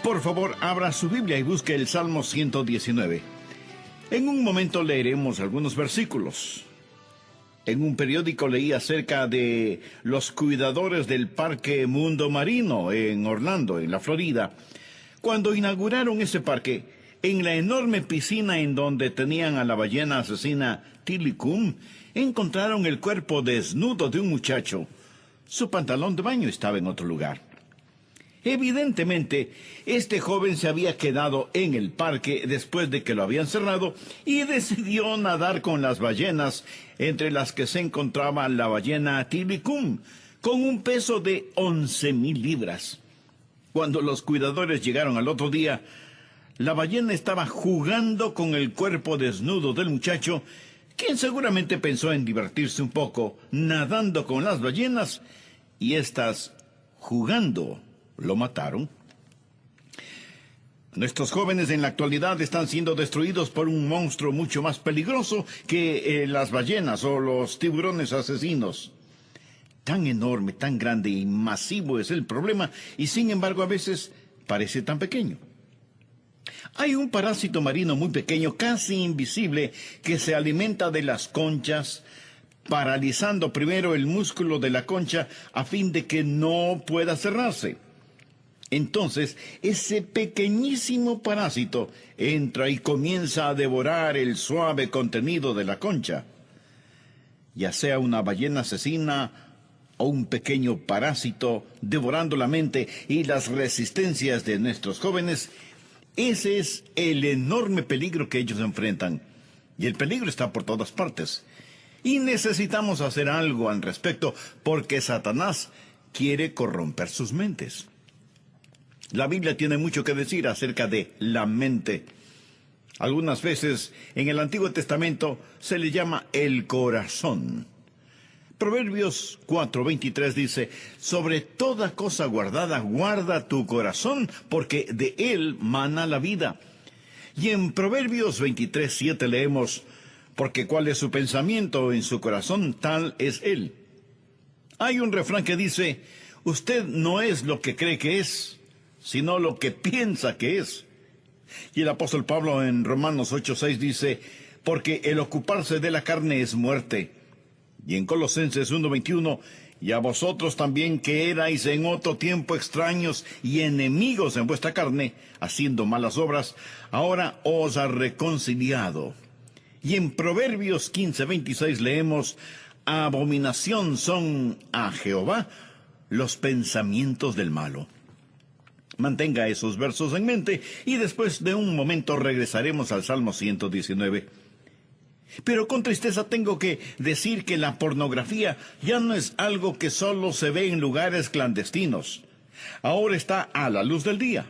Por favor, abra su Biblia y busque el Salmo 119. En un momento leeremos algunos versículos. En un periódico leí acerca de los cuidadores del Parque Mundo Marino en Orlando, en la Florida. Cuando inauguraron ese parque, en la enorme piscina en donde tenían a la ballena asesina Tilikum, encontraron el cuerpo desnudo de un muchacho. Su pantalón de baño estaba en otro lugar. Evidentemente, este joven se había quedado en el parque después de que lo habían cerrado y decidió nadar con las ballenas, entre las que se encontraba la ballena Tilikum, con un peso de 11,000 libras. Cuando los cuidadores llegaron al otro día, la ballena estaba jugando con el cuerpo desnudo del muchacho, quien seguramente pensó en divertirse un poco nadando con las ballenas, y éstas, jugando, lo mataron. Nuestros jóvenes en la actualidad están siendo destruidos por un monstruo mucho más peligroso que las ballenas o los tiburones asesinos. Tan enorme, tan grande y masivo es el problema, y sin embargo a veces parece tan pequeño. Hay un parásito marino muy pequeño, casi invisible, que se alimenta de las conchas, paralizando primero el músculo de la concha a fin de que no pueda cerrarse. Entonces, ese pequeñísimo parásito entra y comienza a devorar el suave contenido de la concha. Ya sea una ballena asesina o un pequeño parásito devorando la mente y las resistencias de nuestros jóvenes, ese es el enorme peligro que ellos enfrentan. Y el peligro está por todas partes. Y necesitamos hacer algo al respecto, porque Satanás quiere corromper sus mentes. La Biblia tiene mucho que decir acerca de la mente. Algunas veces en el Antiguo Testamento se le llama el corazón. Proverbios 4:23 dice: sobre toda cosa guardada, guarda tu corazón, porque de él mana la vida. Y en Proverbios 23:7 leemos: porque cuál es su pensamiento en su corazón, tal es él. Hay un refrán que dice: usted no es lo que cree que es, sino lo que piensa que es. Y el apóstol Pablo en Romanos 8:6 dice: porque el ocuparse de la carne es muerte. Y en Colosenses 1:21, y a vosotros también, que erais en otro tiempo extraños y enemigos en vuestra carne, haciendo malas obras, ahora os ha reconciliado. Y en Proverbios 15:26 leemos: abominación son a Jehová los pensamientos del malo. Mantenga esos versos en mente y después de un momento regresaremos al Salmo 119. Pero con tristeza tengo que decir que la pornografía ya no es algo que solo se ve en lugares clandestinos. Ahora está a la luz del día.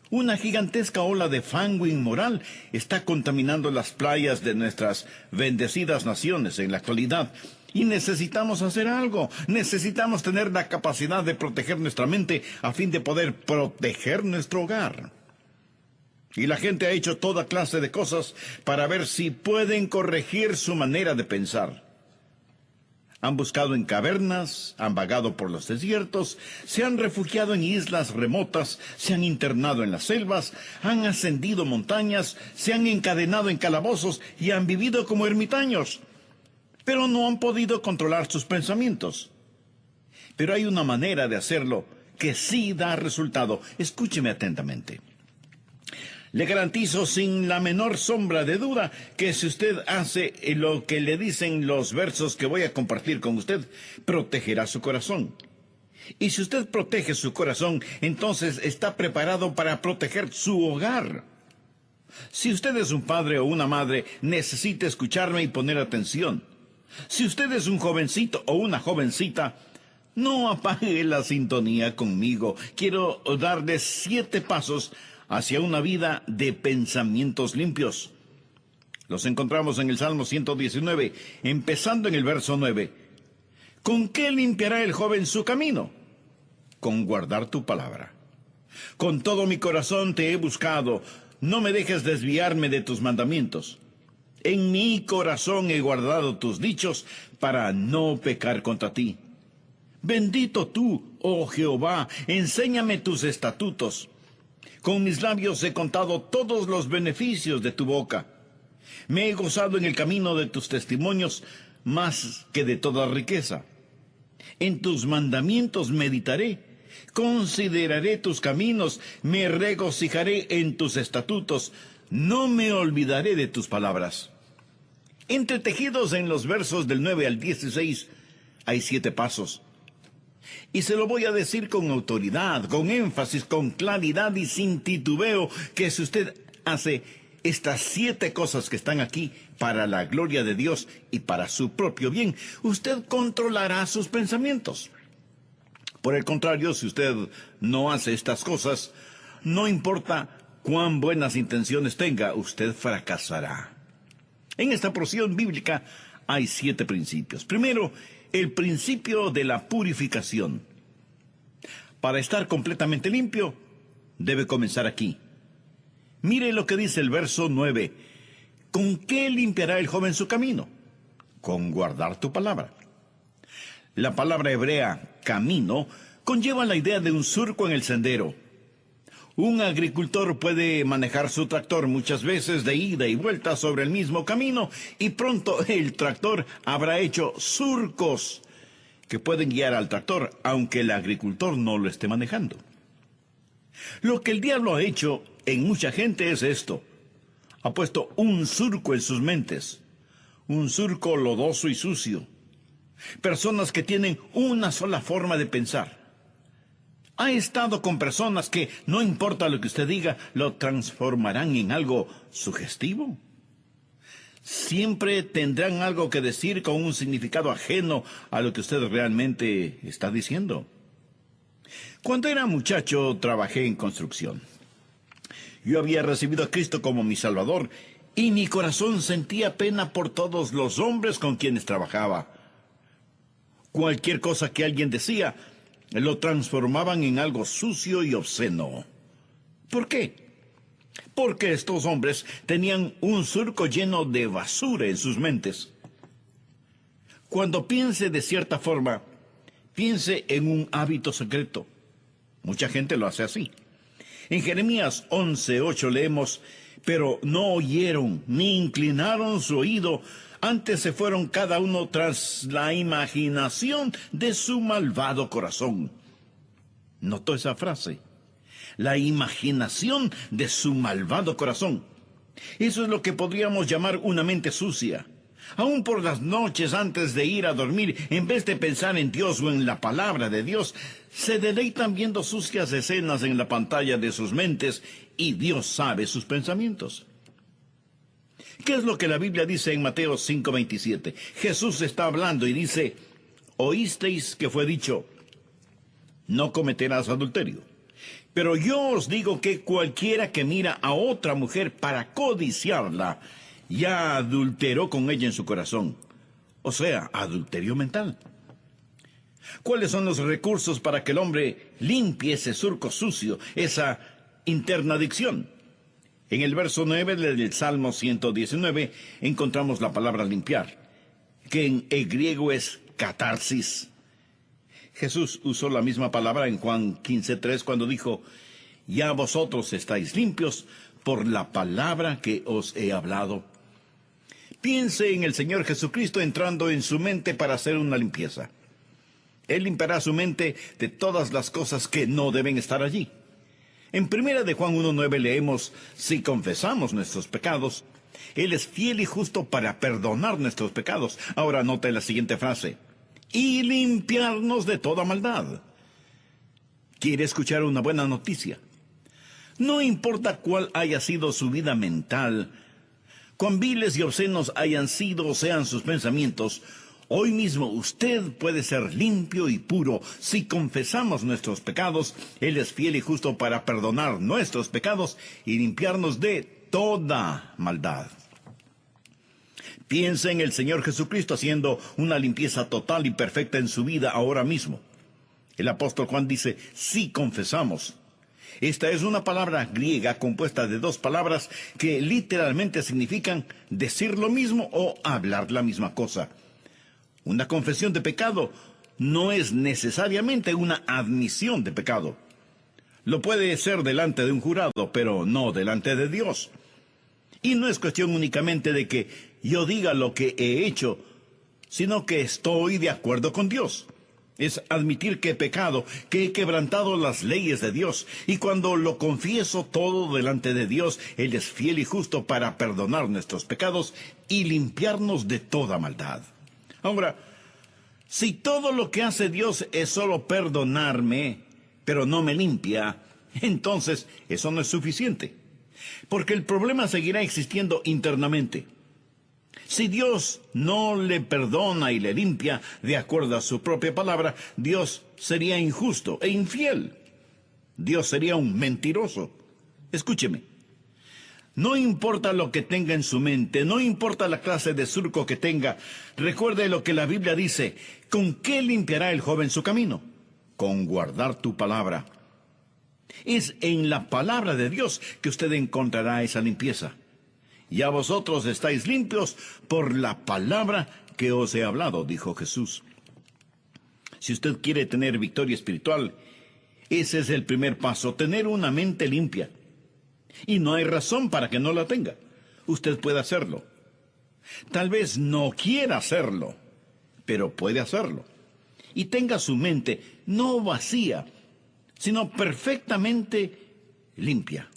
Una gigantesca ola de fango inmoral está contaminando las playas de nuestras bendecidas naciones en la actualidad. Y necesitamos hacer algo. Necesitamos tener la capacidad de proteger nuestra mente a fin de poder proteger nuestro hogar. Y la gente ha hecho toda clase de cosas para ver si pueden corregir su manera de pensar. Han buscado en cavernas, han vagado por los desiertos, se han refugiado en islas remotas, se han internado en las selvas, han ascendido montañas, se han encadenado en calabozos y han vivido como ermitaños. Pero no han podido controlar sus pensamientos. Pero hay una manera de hacerlo que sí da resultado. Escúcheme atentamente. Le garantizo sin la menor sombra de duda que si usted hace lo que le dicen los versos que voy a compartir con usted, protegerá su corazón. Y si usted protege su corazón, entonces está preparado para proteger su hogar. Si usted es un padre o una madre, necesita escucharme y poner atención. Si usted es un jovencito o una jovencita, no apague la sintonía conmigo. Quiero darle 7 pasos hacia una vida de pensamientos limpios. Los encontramos en el Salmo 119, empezando en el verso 9. ¿Con qué limpiará el joven su camino? Con guardar tu palabra. Con todo mi corazón te he buscado, no me dejes desviarme de tus mandamientos. En mi corazón he guardado tus dichos para no pecar contra ti. Bendito tú, oh Jehová, enséñame tus estatutos. Con mis labios he contado todos los beneficios de tu boca. Me he gozado en el camino de tus testimonios más que de toda riqueza. En tus mandamientos meditaré, consideraré tus caminos, me regocijaré en tus estatutos, no me olvidaré de tus palabras. Entretejidos en los versos del 9 al 16 hay 7 pasos. Y se lo voy a decir con autoridad, con énfasis, con claridad y sin titubeo, que si usted hace estas 7 cosas que están aquí para la gloria de Dios y para su propio bien, usted controlará sus pensamientos. Por el contrario, si usted no hace estas cosas, no importa cuán buenas intenciones tenga, usted fracasará. En esta porción bíblica hay 7 principios. Primero, el principio de la purificación. Para estar completamente limpio, debe comenzar aquí. Mire lo que dice el verso 9. ¿Con qué limpiará el joven su camino? Con guardar tu palabra. La palabra hebrea, camino, conlleva la idea de un surco en el sendero. Un agricultor puede manejar su tractor muchas veces de ida y vuelta sobre el mismo camino y pronto el tractor habrá hecho surcos que pueden guiar al tractor, aunque el agricultor no lo esté manejando. Lo que el diablo ha hecho en mucha gente es esto. Ha puesto un surco en sus mentes, un surco lodoso y sucio. Personas que tienen una sola forma de pensar. Ha estado con personas que, no importa lo que usted diga, lo transformarán en algo sugestivo. Siempre tendrán algo que decir con un significado ajeno a lo que usted realmente está diciendo. Cuando era muchacho, trabajé en construcción. Yo había recibido a Cristo como mi Salvador y mi corazón sentía pena por todos los hombres con quienes trabajaba. Cualquier cosa que alguien decía, lo transformaban en algo sucio y obsceno. ¿Por qué? Porque estos hombres tenían un surco lleno de basura en sus mentes. Cuando piense de cierta forma, piense en un hábito secreto. Mucha gente lo hace así. En Jeremías 11:8 leemos, pero no oyeron ni inclinaron su oído, antes se fueron cada uno tras la imaginación de su malvado corazón. ¿Notó esa frase? La imaginación de su malvado corazón. Eso es lo que podríamos llamar una mente sucia. Aún por las noches antes de ir a dormir, en vez de pensar en Dios o en la palabra de Dios, se deleitan viendo sucias escenas en la pantalla de sus mentes y Dios sabe sus pensamientos. ¿Qué es lo que la Biblia dice en Mateo 5:27? Jesús está hablando y dice, oísteis que fue dicho, no cometerás adulterio. Pero yo os digo que cualquiera que mira a otra mujer para codiciarla, ya adulteró con ella en su corazón. O sea, adulterio mental. ¿Cuáles son los recursos para que el hombre limpie ese surco sucio, esa interna adicción? En el verso 9 del Salmo 119 encontramos la palabra limpiar, que en el griego es catarsis. Jesús usó la misma palabra en Juan 15:3 cuando dijo, ya vosotros estáis limpios por la palabra que os he hablado. Piense en el Señor Jesucristo entrando en su mente para hacer una limpieza. Él limpiará su mente de todas las cosas que no deben estar allí. En 1 de Juan 1:9 leemos, si confesamos nuestros pecados, Él es fiel y justo para perdonar nuestros pecados. Ahora note la siguiente frase, y limpiarnos de toda maldad. ¿Quiere escuchar una buena noticia? No importa cuál haya sido su vida mental, cuán viles y obscenos hayan sido o sean sus pensamientos, hoy mismo usted puede ser limpio y puro. Si confesamos nuestros pecados, Él es fiel y justo para perdonar nuestros pecados y limpiarnos de toda maldad. Piense en el Señor Jesucristo haciendo una limpieza total y perfecta en su vida ahora mismo. El apóstol Juan dice, si confesamos. Esta es una palabra griega compuesta de 2 palabras que literalmente significan decir lo mismo o hablar la misma cosa. Una confesión de pecado no es necesariamente una admisión de pecado. Lo puede ser delante de un jurado, pero no delante de Dios. Y no es cuestión únicamente de que yo diga lo que he hecho, sino que estoy de acuerdo con Dios. Es admitir que he pecado, que he quebrantado las leyes de Dios, y cuando lo confieso todo delante de Dios, Él es fiel y justo para perdonar nuestros pecados y limpiarnos de toda maldad. Ahora, si todo lo que hace Dios es solo perdonarme, pero no me limpia, entonces eso no es suficiente, porque el problema seguirá existiendo internamente. Si Dios no le perdona y le limpia de acuerdo a su propia palabra, Dios sería injusto e infiel. Dios sería un mentiroso. Escúcheme. No importa lo que tenga en su mente, no importa la clase de surco que tenga, recuerde lo que la Biblia dice. ¿Con qué limpiará el joven su camino? Con guardar tu palabra. Es en la palabra de Dios que usted encontrará esa limpieza. Ya vosotros estáis limpios por la palabra que os he hablado, dijo Jesús. Si usted quiere tener victoria espiritual, ese es el primer paso, tener una mente limpia. Y no hay razón para que no la tenga. Usted puede hacerlo. Tal vez no quiera hacerlo, pero puede hacerlo. Y tenga su mente no vacía, sino perfectamente limpia.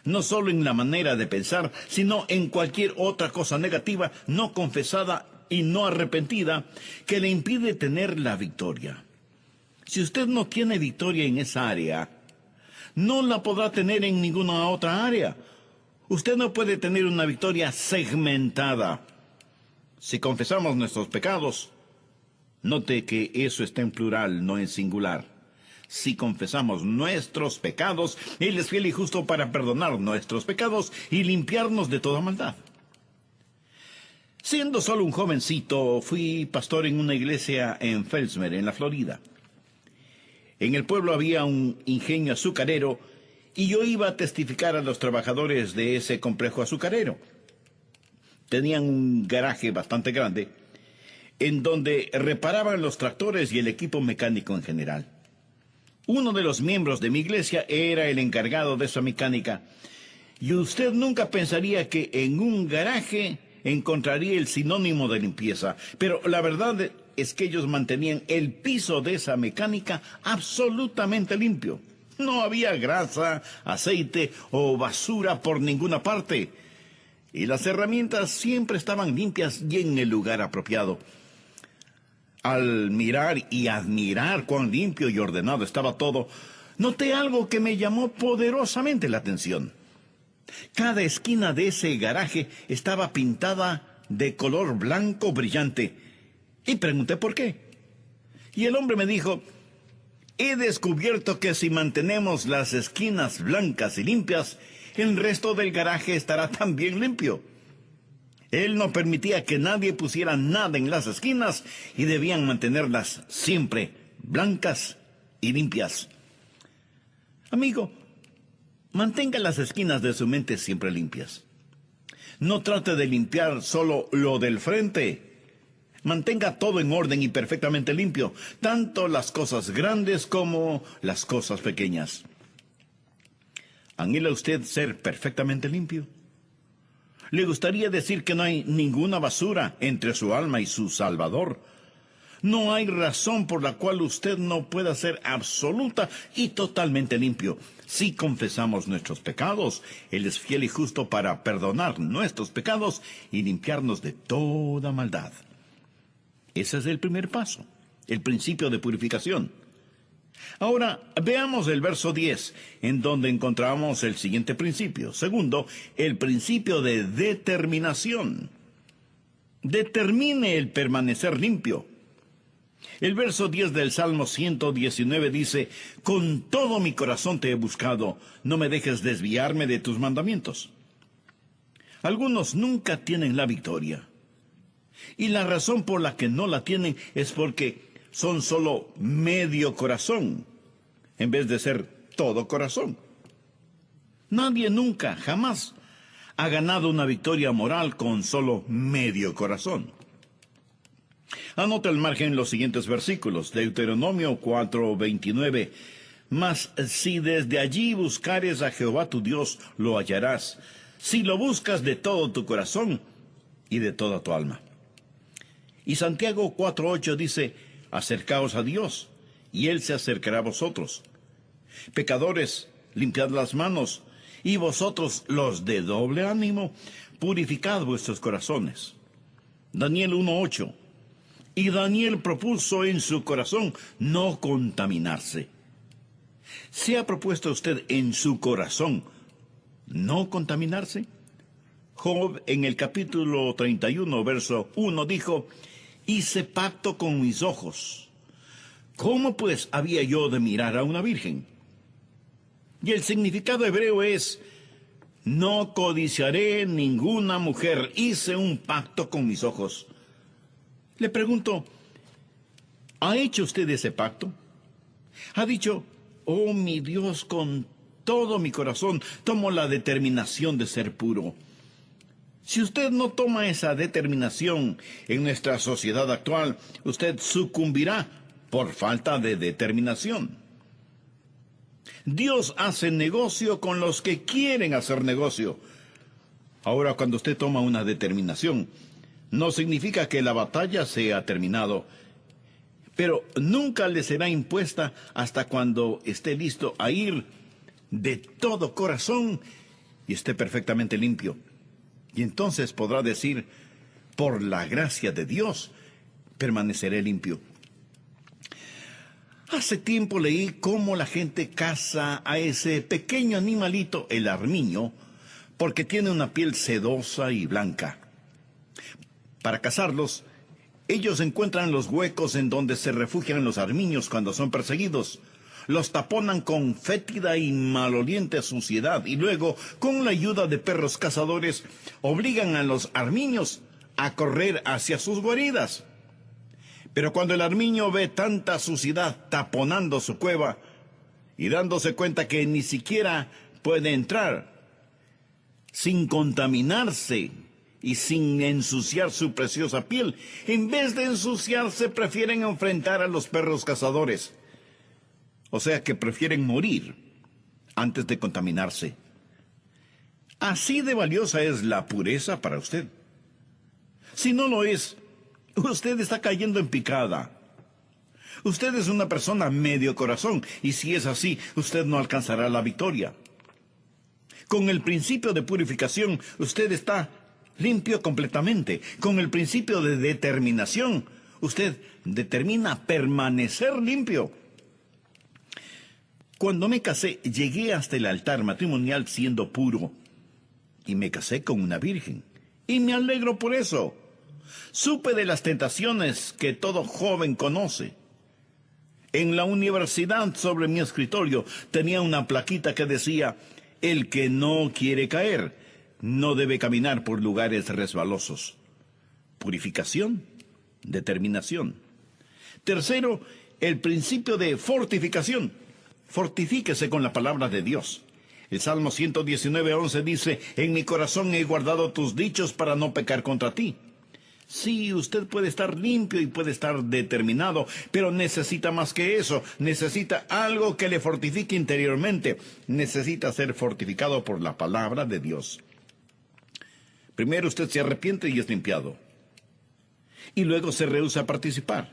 No solo en la manera de pensar, sino en cualquier otra cosa negativa, no confesada y no arrepentida, que le impide tener la victoria. Si usted no tiene victoria en esa área, no la podrá tener en ninguna otra área. Usted no puede tener una victoria segmentada. Si confesamos nuestros pecados, note que eso está en plural, no en singular. Si confesamos nuestros pecados, Él es fiel y justo para perdonar nuestros pecados y limpiarnos de toda maldad. Siendo solo un jovencito, fui pastor en una iglesia en Fellsmere, en la Florida. En el pueblo había un ingenio azucarero y yo iba a testificar a los trabajadores de ese complejo azucarero. Tenían un garaje bastante grande en donde reparaban los tractores y el equipo mecánico en general. Uno de los miembros de mi iglesia era el encargado de esa mecánica. Y usted nunca pensaría que en un garaje encontraría el sinónimo de limpieza. Pero la verdad es que ellos mantenían el piso de esa mecánica absolutamente limpio. No había grasa, aceite o basura por ninguna parte. Y las herramientas siempre estaban limpias y en el lugar apropiado. Al mirar y admirar cuán limpio y ordenado estaba todo, noté algo que me llamó poderosamente la atención. Cada esquina de ese garaje estaba pintada de color blanco brillante, y pregunté por qué. Y el hombre me dijo: he descubierto que si mantenemos las esquinas blancas y limpias, el resto del garaje estará también limpio. Él no permitía que nadie pusiera nada en las esquinas y debían mantenerlas siempre blancas y limpias. Amigo, mantenga las esquinas de su mente siempre limpias. No trate de limpiar solo lo del frente. Mantenga todo en orden y perfectamente limpio, tanto las cosas grandes como las cosas pequeñas. ¿Anhela usted ser perfectamente limpio? ¿Le gustaría decir que no hay ninguna basura entre su alma y su Salvador? No hay razón por la cual usted no pueda ser absoluta y totalmente limpio. Si confesamos nuestros pecados, Él es fiel y justo para perdonar nuestros pecados y limpiarnos de toda maldad. Ese es el primer paso, el principio de purificación. Ahora, veamos el verso 10, en donde encontramos el siguiente principio. Segundo, el principio de determinación. Determine el permanecer limpio. El verso 10 del Salmo 119 dice: con todo mi corazón te he buscado, no me dejes desviarme de tus mandamientos. Algunos nunca tienen la victoria. Y la razón por la que no la tienen es porque son solo medio corazón, en vez de ser todo corazón. Nadie nunca, jamás, ha ganado una victoria moral con solo medio corazón. Anota al margen los siguientes versículos. Deuteronomio 4:29. Mas si desde allí buscares a Jehová tu Dios, lo hallarás, si lo buscas de todo tu corazón y de toda tu alma. Y Santiago 4:8 dice, acercaos a Dios, y Él se acercará a vosotros. Pecadores, limpiad las manos, y vosotros, los de doble ánimo, purificad vuestros corazones. Daniel 1:8. Y Daniel propuso en su corazón no contaminarse. ¿Se ha propuesto usted en su corazón no contaminarse? Job en el capítulo 31, verso 1 dijo, hice pacto con mis ojos. ¿Cómo pues había yo de mirar a una virgen? Y el significado hebreo es, no codiciaré ninguna mujer, hice un pacto con mis ojos. Le pregunto, ¿ha hecho usted ese pacto? ¿Ha dicho, oh mi Dios, con todo mi corazón tomo la determinación de ser puro? Si usted no toma esa determinación en nuestra sociedad actual, usted sucumbirá por falta de determinación. Dios hace negocio con los que quieren hacer negocio. Ahora, cuando usted toma una determinación, no significa que la batalla se ha terminado, pero nunca le será impuesta hasta cuando esté listo a ir de todo corazón y esté perfectamente limpio. Y entonces podrá decir, por la gracia de Dios, permaneceré limpio. Hace tiempo leí cómo la gente caza a ese pequeño animalito, el armiño, porque tiene una piel sedosa y blanca. Para cazarlos, ellos encuentran los huecos en donde se refugian los armiños cuando son perseguidos. Los taponan con fétida y maloliente suciedad y luego, con la ayuda de perros cazadores, obligan a los armiños a correr hacia sus guaridas. Pero cuando el armiño ve tanta suciedad taponando su cueva y dándose cuenta que ni siquiera puede entrar sin contaminarse y sin ensuciar su preciosa piel, en vez de ensuciarse prefieren enfrentar a los perros cazadores. O sea que prefieren morir antes de contaminarse. Así de valiosa es la pureza para usted. Si no lo es, usted está cayendo en picada. Usted es una persona medio corazón, y si es así, usted no alcanzará la victoria. Con el principio de purificación, usted está limpio completamente. Con el principio de determinación, usted determina permanecer limpio. Cuando me casé, llegué hasta el altar matrimonial siendo puro. Y me casé con una virgen. Y me alegro por eso. Supe de las tentaciones que todo joven conoce. En la universidad, sobre mi escritorio, tenía una plaquita que decía, el que no quiere caer, no debe caminar por lugares resbalosos. Purificación, determinación. Tercero, el principio de fortificación. Fortifíquese con la palabra de Dios. El Salmo 119:11 dice, en mi corazón he guardado tus dichos para no pecar contra ti. Sí, usted puede estar limpio y puede estar determinado, pero necesita más que eso. Necesita algo que le fortifique interiormente. Necesita ser fortificado por la palabra de Dios. Primero usted se arrepiente y es limpiado. Y luego se rehúsa a participar.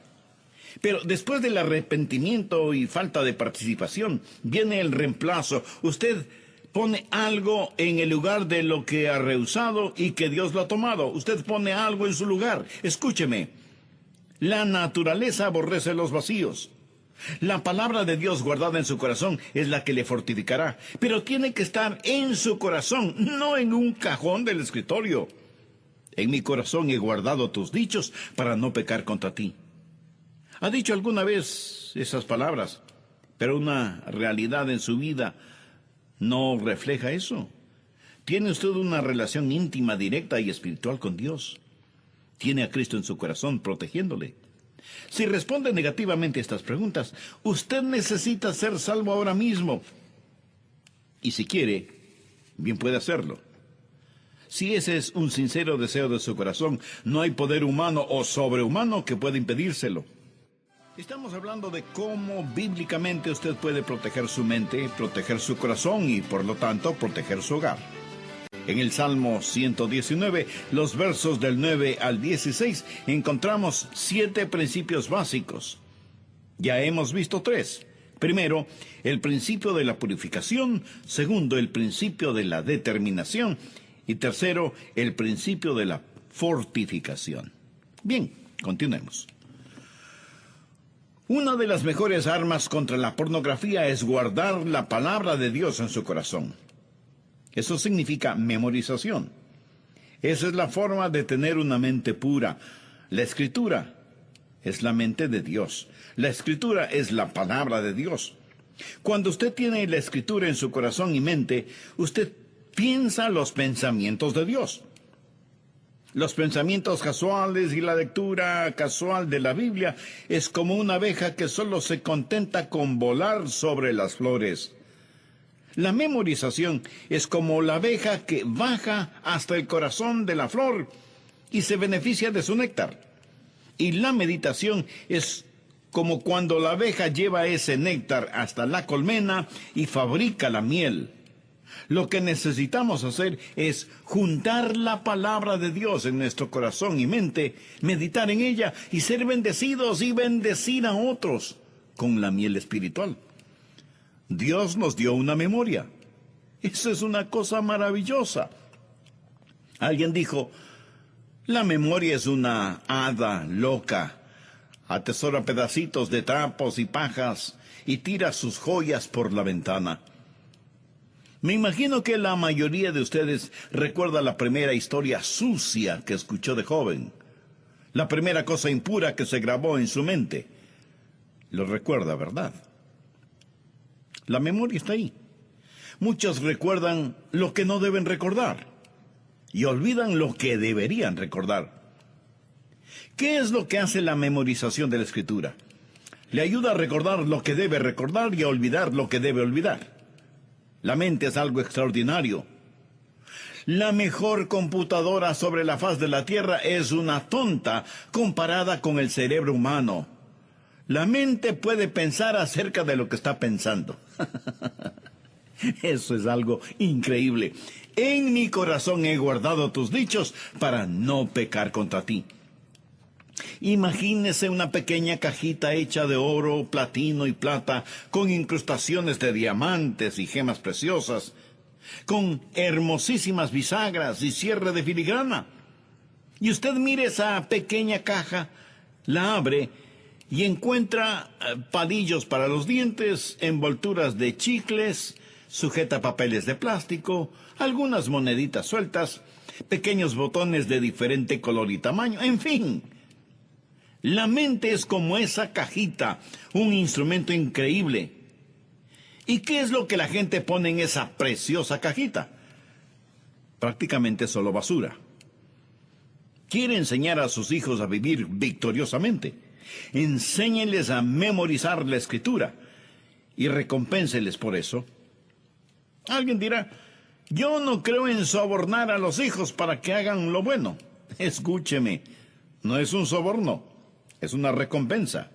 Pero después del arrepentimiento y falta de participación, viene el reemplazo. Usted pone algo en el lugar de lo que ha rehusado y que Dios lo ha tomado. Usted pone algo en su lugar. Escúcheme. La naturaleza aborrece los vacíos. La palabra de Dios guardada en su corazón es la que le fortificará. Pero tiene que estar en su corazón, no en un cajón del escritorio. En mi corazón he guardado tus dichos para no pecar contra ti. ¿Ha dicho alguna vez esas palabras, pero una realidad en su vida no refleja eso? ¿Tiene usted una relación íntima, directa y espiritual con Dios? ¿Tiene a Cristo en su corazón protegiéndole? Si responde negativamente a estas preguntas, usted necesita ser salvo ahora mismo. Y si quiere, bien puede hacerlo. Si ese es un sincero deseo de su corazón, no hay poder humano o sobrehumano que pueda impedírselo. Estamos hablando de cómo bíblicamente usted puede proteger su mente, proteger su corazón y, por lo tanto, proteger su hogar. En el Salmo 119, los versos del 9 al 16, encontramos 7 principios básicos. Ya hemos visto 3. Primero, el principio de la purificación. Segundo, el principio de la determinación. Y tercero, el principio de la fortificación. Bien, continuemos. Una de las mejores armas contra la pornografía es guardar la palabra de Dios en su corazón. Eso significa memorización. Esa es la forma de tener una mente pura. La Escritura es la mente de Dios. La Escritura es la palabra de Dios. Cuando usted tiene la Escritura en su corazón y mente, usted piensa los pensamientos de Dios. Los pensamientos casuales y la lectura casual de la Biblia es como una abeja que solo se contenta con volar sobre las flores. La memorización es como la abeja que baja hasta el corazón de la flor y se beneficia de su néctar. Y la meditación es como cuando la abeja lleva ese néctar hasta la colmena y fabrica la miel. Lo que necesitamos hacer es juntar la palabra de Dios en nuestro corazón y mente, meditar en ella y ser bendecidos y bendecir a otros con la miel espiritual. Dios nos dio una memoria. Eso es una cosa maravillosa. Alguien dijo, la memoria es una hada loca. Atesora pedacitos de trapos y pajas y tira sus joyas por la ventana. Me imagino que la mayoría de ustedes recuerda la primera historia sucia que escuchó de joven. La primera cosa impura que se grabó en su mente. Lo recuerda, ¿verdad? La memoria está ahí. Muchos recuerdan lo que no deben recordar y olvidan lo que deberían recordar. ¿Qué es lo que hace la memorización de la Escritura? Le ayuda a recordar lo que debe recordar y a olvidar lo que debe olvidar. La mente es algo extraordinario. La mejor computadora sobre la faz de la Tierra es una tonta comparada con el cerebro humano. La mente puede pensar acerca de lo que está pensando. Eso es algo increíble. En mi corazón he guardado tus dichos para no pecar contra ti. Imagínese una pequeña cajita hecha de oro, platino y plata, con incrustaciones de diamantes y gemas preciosas, con hermosísimas bisagras y cierre de filigrana. Y usted mire esa pequeña caja, la abre y encuentra palillos para los dientes, envolturas de chicles, sujetapapeles de plástico, algunas moneditas sueltas, pequeños botones de diferente color y tamaño, en fin. La mente es como esa cajita, un instrumento increíble. ¿Y qué es lo que la gente pone en esa preciosa cajita? Prácticamente solo basura. ¿Quiere enseñar a sus hijos a vivir victoriosamente? Enséñenles a memorizar la Escritura y recompénseles por eso. Alguien dirá, yo no creo en sobornar a los hijos para que hagan lo bueno. Escúcheme, no es un soborno. Es una recompensa.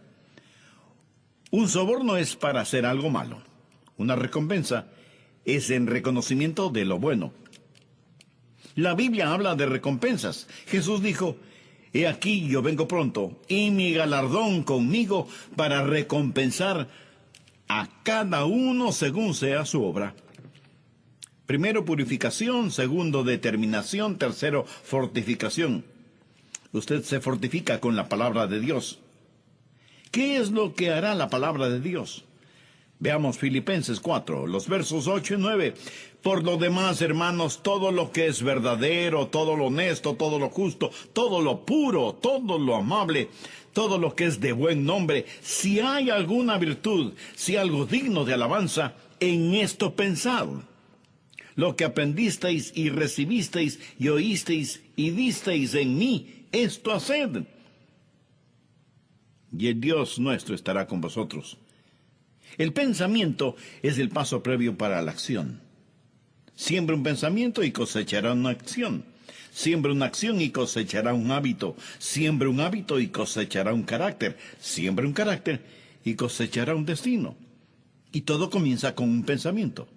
Un soborno es para hacer algo malo. Una recompensa es en reconocimiento de lo bueno. La Biblia habla de recompensas. Jesús dijo, he aquí yo vengo pronto, y mi galardón conmigo para recompensar a cada uno según sea su obra. Primero, purificación. Segundo, determinación. Tercero, fortificación. Usted se fortifica con la palabra de Dios. ¿Qué es lo que hará la palabra de Dios? Veamos Filipenses 4, los versos 8 y 9. Por lo demás, hermanos, todo lo que es verdadero, todo lo honesto, todo lo justo, todo lo puro, todo lo amable, todo lo que es de buen nombre, si hay alguna virtud, si algo digno de alabanza, en esto pensad. Lo que aprendisteis y recibisteis y oísteis y visteis en mí, esto haced. Y el Dios nuestro estará con vosotros. El pensamiento es el paso previo para la acción. Siembra un pensamiento y cosechará una acción. Siembra una acción y cosechará un hábito. Siembra un hábito y cosechará un carácter. Siembra un carácter y cosechará un destino. Y todo comienza con un pensamiento.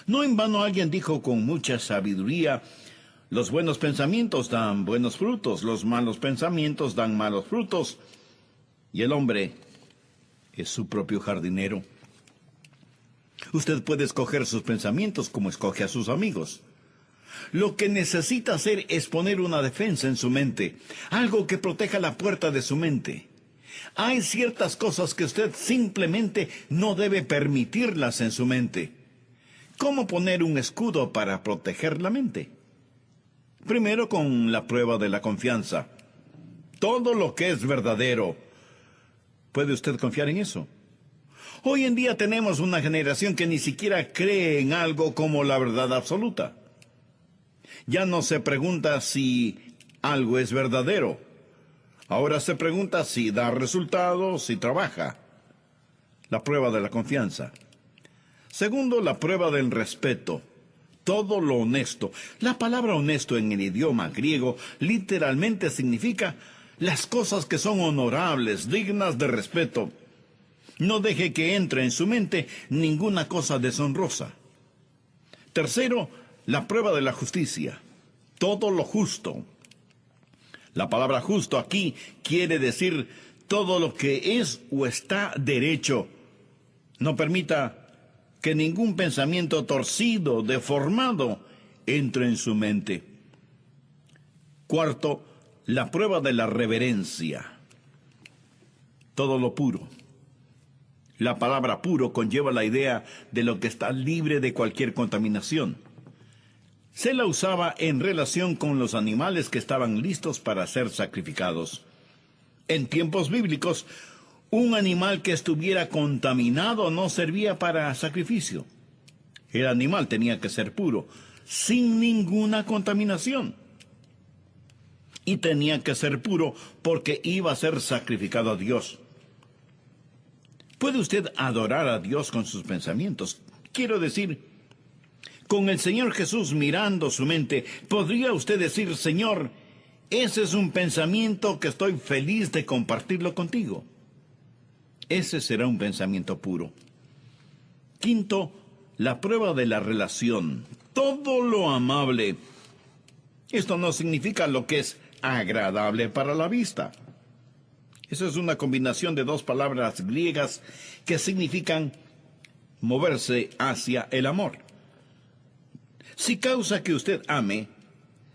No en vano alguien dijo con mucha sabiduría: los buenos pensamientos dan buenos frutos, los malos pensamientos dan malos frutos, y el hombre es su propio jardinero. Usted puede escoger sus pensamientos como escoge a sus amigos. Lo que necesita hacer es poner una defensa en su mente, algo que proteja la puerta de su mente. Hay ciertas cosas que usted simplemente no debe permitirlas en su mente. ¿Cómo poner un escudo para proteger la mente? Primero, con la prueba de la confianza. Todo lo que es verdadero, ¿puede usted confiar en eso? Hoy en día tenemos una generación que ni siquiera cree en algo como la verdad absoluta. Ya no se pregunta si algo es verdadero. Ahora se pregunta si da resultados, si trabaja. La prueba de la confianza. Segundo, la prueba del respeto. Todo lo honesto. La palabra honesto en el idioma griego literalmente significa las cosas que son honorables, dignas de respeto. No deje que entre en su mente ninguna cosa deshonrosa. Tercero, la prueba de la justicia. Todo lo justo. La palabra justo aquí quiere decir todo lo que es o está derecho. No permita que ningún pensamiento torcido, deformado, entre en su mente. Cuarto, la prueba de la reverencia. Todo lo puro. La palabra puro conlleva la idea de lo que está libre de cualquier contaminación. Se la usaba en relación con los animales que estaban listos para ser sacrificados. En tiempos bíblicos, un animal que estuviera contaminado no servía para sacrificio. El animal tenía que ser puro, sin ninguna contaminación. Y tenía que ser puro porque iba a ser sacrificado a Dios. ¿Puede usted adorar a Dios con sus pensamientos? Quiero decir, con el Señor Jesús mirando su mente, ¿podría usted decir: Señor, ese es un pensamiento que estoy feliz de compartirlo contigo? Ese será un pensamiento puro. Quinto, la prueba de la relación. Todo lo amable. Esto no significa lo que es agradable para la vista. Eso es una combinación de dos palabras griegas que significan moverse hacia el amor. Si causa que usted ame,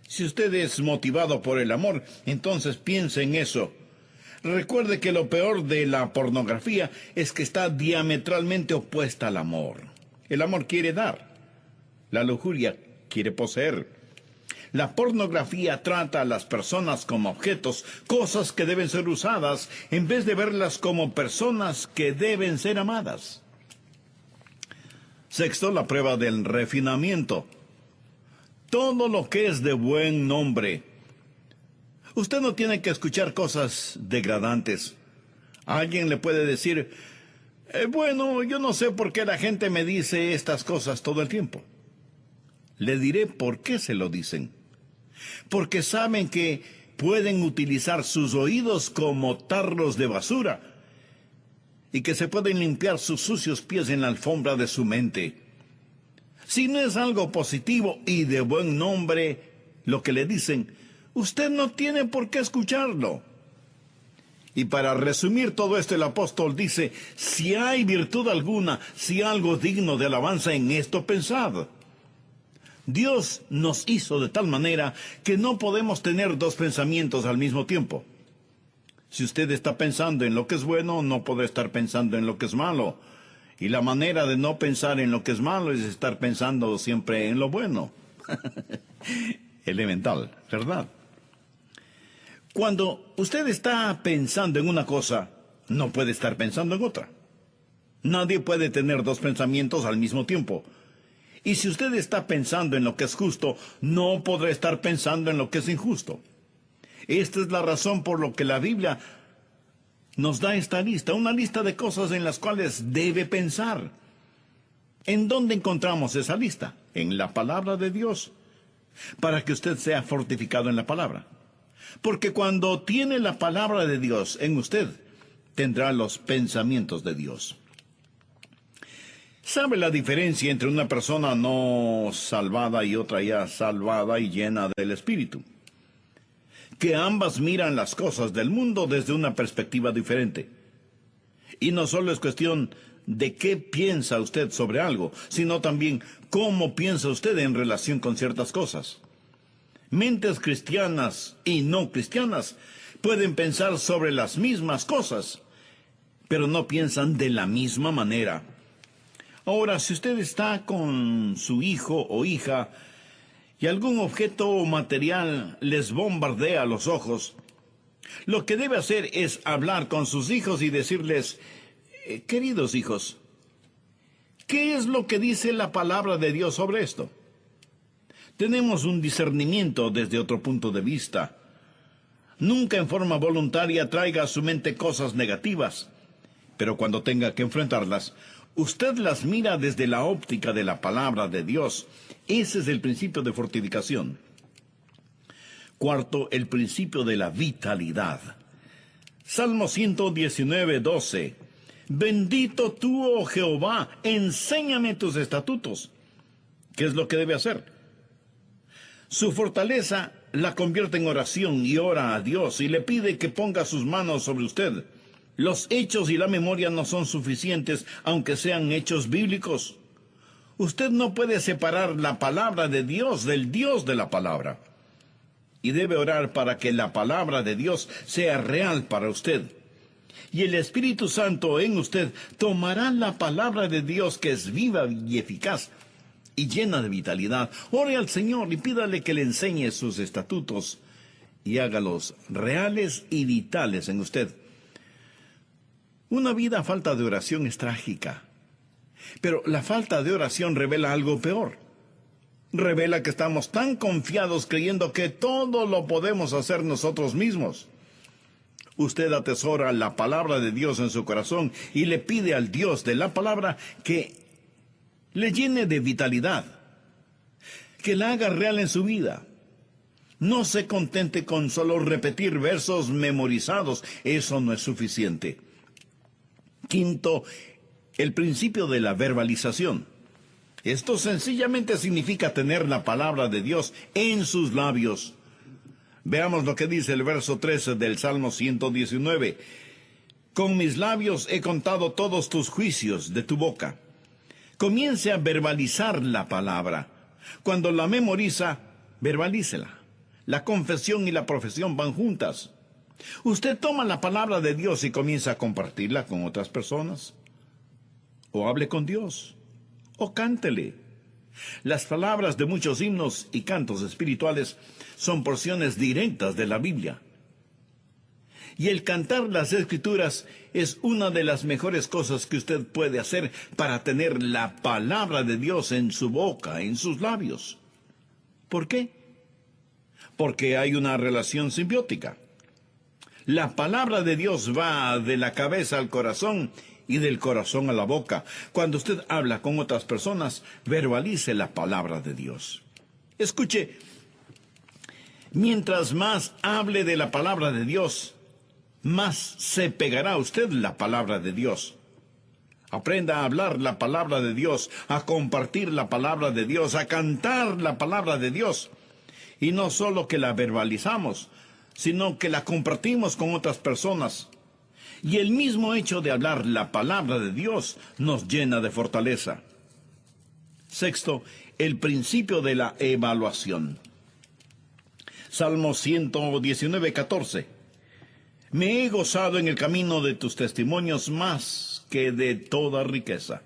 si usted es motivado por el amor, entonces piense en eso. Recuerde que lo peor de la pornografía es que está diametralmente opuesta al amor. El amor quiere dar. La lujuria quiere poseer. La pornografía trata a las personas como objetos, cosas que deben ser usadas, en vez de verlas como personas que deben ser amadas. Sexto, la prueba del refinamiento. Todo lo que es de buen nombre. Usted no tiene que escuchar cosas degradantes. Alguien le puede decir: bueno, yo no sé por qué la gente me dice estas cosas todo el tiempo. Le diré por qué se lo dicen. Porque saben que pueden utilizar sus oídos como tarros de basura y que se pueden limpiar sus sucios pies en la alfombra de su mente. Si no es algo positivo y de buen nombre lo que le dicen, usted no tiene por qué escucharlo. Y para resumir todo esto, el apóstol dice: si hay virtud alguna, si algo digno de alabanza, en esto pensad. Dios nos hizo de tal manera que no podemos tener dos pensamientos al mismo tiempo. Si usted está pensando en lo que es bueno, no puede estar pensando en lo que es malo. Y la manera de no pensar en lo que es malo es estar pensando siempre en lo bueno. Elemental, ¿verdad? Cuando usted está pensando en una cosa, no puede estar pensando en otra. Nadie puede tener dos pensamientos al mismo tiempo. Y si usted está pensando en lo que es justo, no podrá estar pensando en lo que es injusto. Esta es la razón por la que la Biblia nos da esta lista, una lista de cosas en las cuales debe pensar. ¿En dónde encontramos esa lista? En la palabra de Dios. para que usted sea fortificado en la palabra. Porque cuando tiene la palabra de Dios en usted, tendrá los pensamientos de Dios. ¿Sabe la diferencia entre una persona no salvada y otra ya salvada y llena del Espíritu? Que ambas miran las cosas del mundo desde una perspectiva diferente. Y no solo es cuestión de qué piensa usted sobre algo, sino también cómo piensa usted en relación con ciertas cosas. Mentes cristianas y no cristianas pueden pensar sobre las mismas cosas, pero no piensan de la misma manera. Ahora, si usted está con su hijo o hija y algún objeto o material les bombardea los ojos, lo que debe hacer es hablar con sus hijos y decirles: queridos hijos, ¿qué es lo que dice la palabra de Dios sobre esto? Tenemos un discernimiento desde otro punto de vista. Nunca en forma voluntaria traiga a su mente cosas negativas, pero cuando tenga que enfrentarlas, usted las mira desde la óptica de la palabra de Dios. Ese es el principio de fortificación. Cuarto, el principio de la vitalidad. Salmo 119, 12. Bendito tú, oh Jehová, enséñame tus estatutos. ¿Qué es lo que debe hacer? Su fortaleza la convierte en oración y ora a Dios y le pide que ponga sus manos sobre usted. Los hechos y la memoria no son suficientes, aunque sean hechos bíblicos. Usted no puede separar la palabra de Dios del Dios de la palabra. Y debe orar para que la palabra de Dios sea real para usted. Y el Espíritu Santo en usted tomará la palabra de Dios, que es viva y eficaz y llena de vitalidad. Ore al Señor y pídale que le enseñe sus estatutos y hágalos reales y vitales en usted. Una vida a falta de oración es trágica, pero la falta de oración revela algo peor. Revela que estamos tan confiados creyendo que todo lo podemos hacer nosotros mismos. Usted atesora la palabra de Dios en su corazón y le pide al Dios de la palabra que le llene de vitalidad, que la haga real en su vida. No se contente con solo repetir versos memorizados, eso no es suficiente. Quinto, el principio de la verbalización. Esto sencillamente significa tener la palabra de Dios en sus labios. Veamos lo que dice el verso 13 del Salmo 119. Con mis labios he contado todos tus juicios de tu boca. Comience a verbalizar la palabra. Cuando la memoriza, verbalícela. La confesión y la profesión van juntas. Usted toma la palabra de Dios y comienza a compartirla con otras personas. O hable con Dios. O cántele. Las palabras de muchos himnos y cantos espirituales son porciones directas de la Biblia. Y el cantar las Escrituras es una de las mejores cosas que usted puede hacer para tener la palabra de Dios en su boca, en sus labios. ¿Por qué? Porque hay una relación simbiótica. La palabra de Dios va de la cabeza al corazón y del corazón a la boca. Cuando usted habla con otras personas, verbalice la palabra de Dios. Escuche, mientras más hable de la palabra de Dios, más se pegará a usted la palabra de Dios. Aprenda a hablar la palabra de Dios, a compartir la palabra de Dios, a cantar la palabra de Dios. Y no solo que la verbalizamos, sino que la compartimos con otras personas. Y el mismo hecho de hablar la palabra de Dios nos llena de fortaleza. Sexto, el principio de la evaluación. Salmo 119, 14. Me he gozado en el camino de tus testimonios más que de toda riqueza.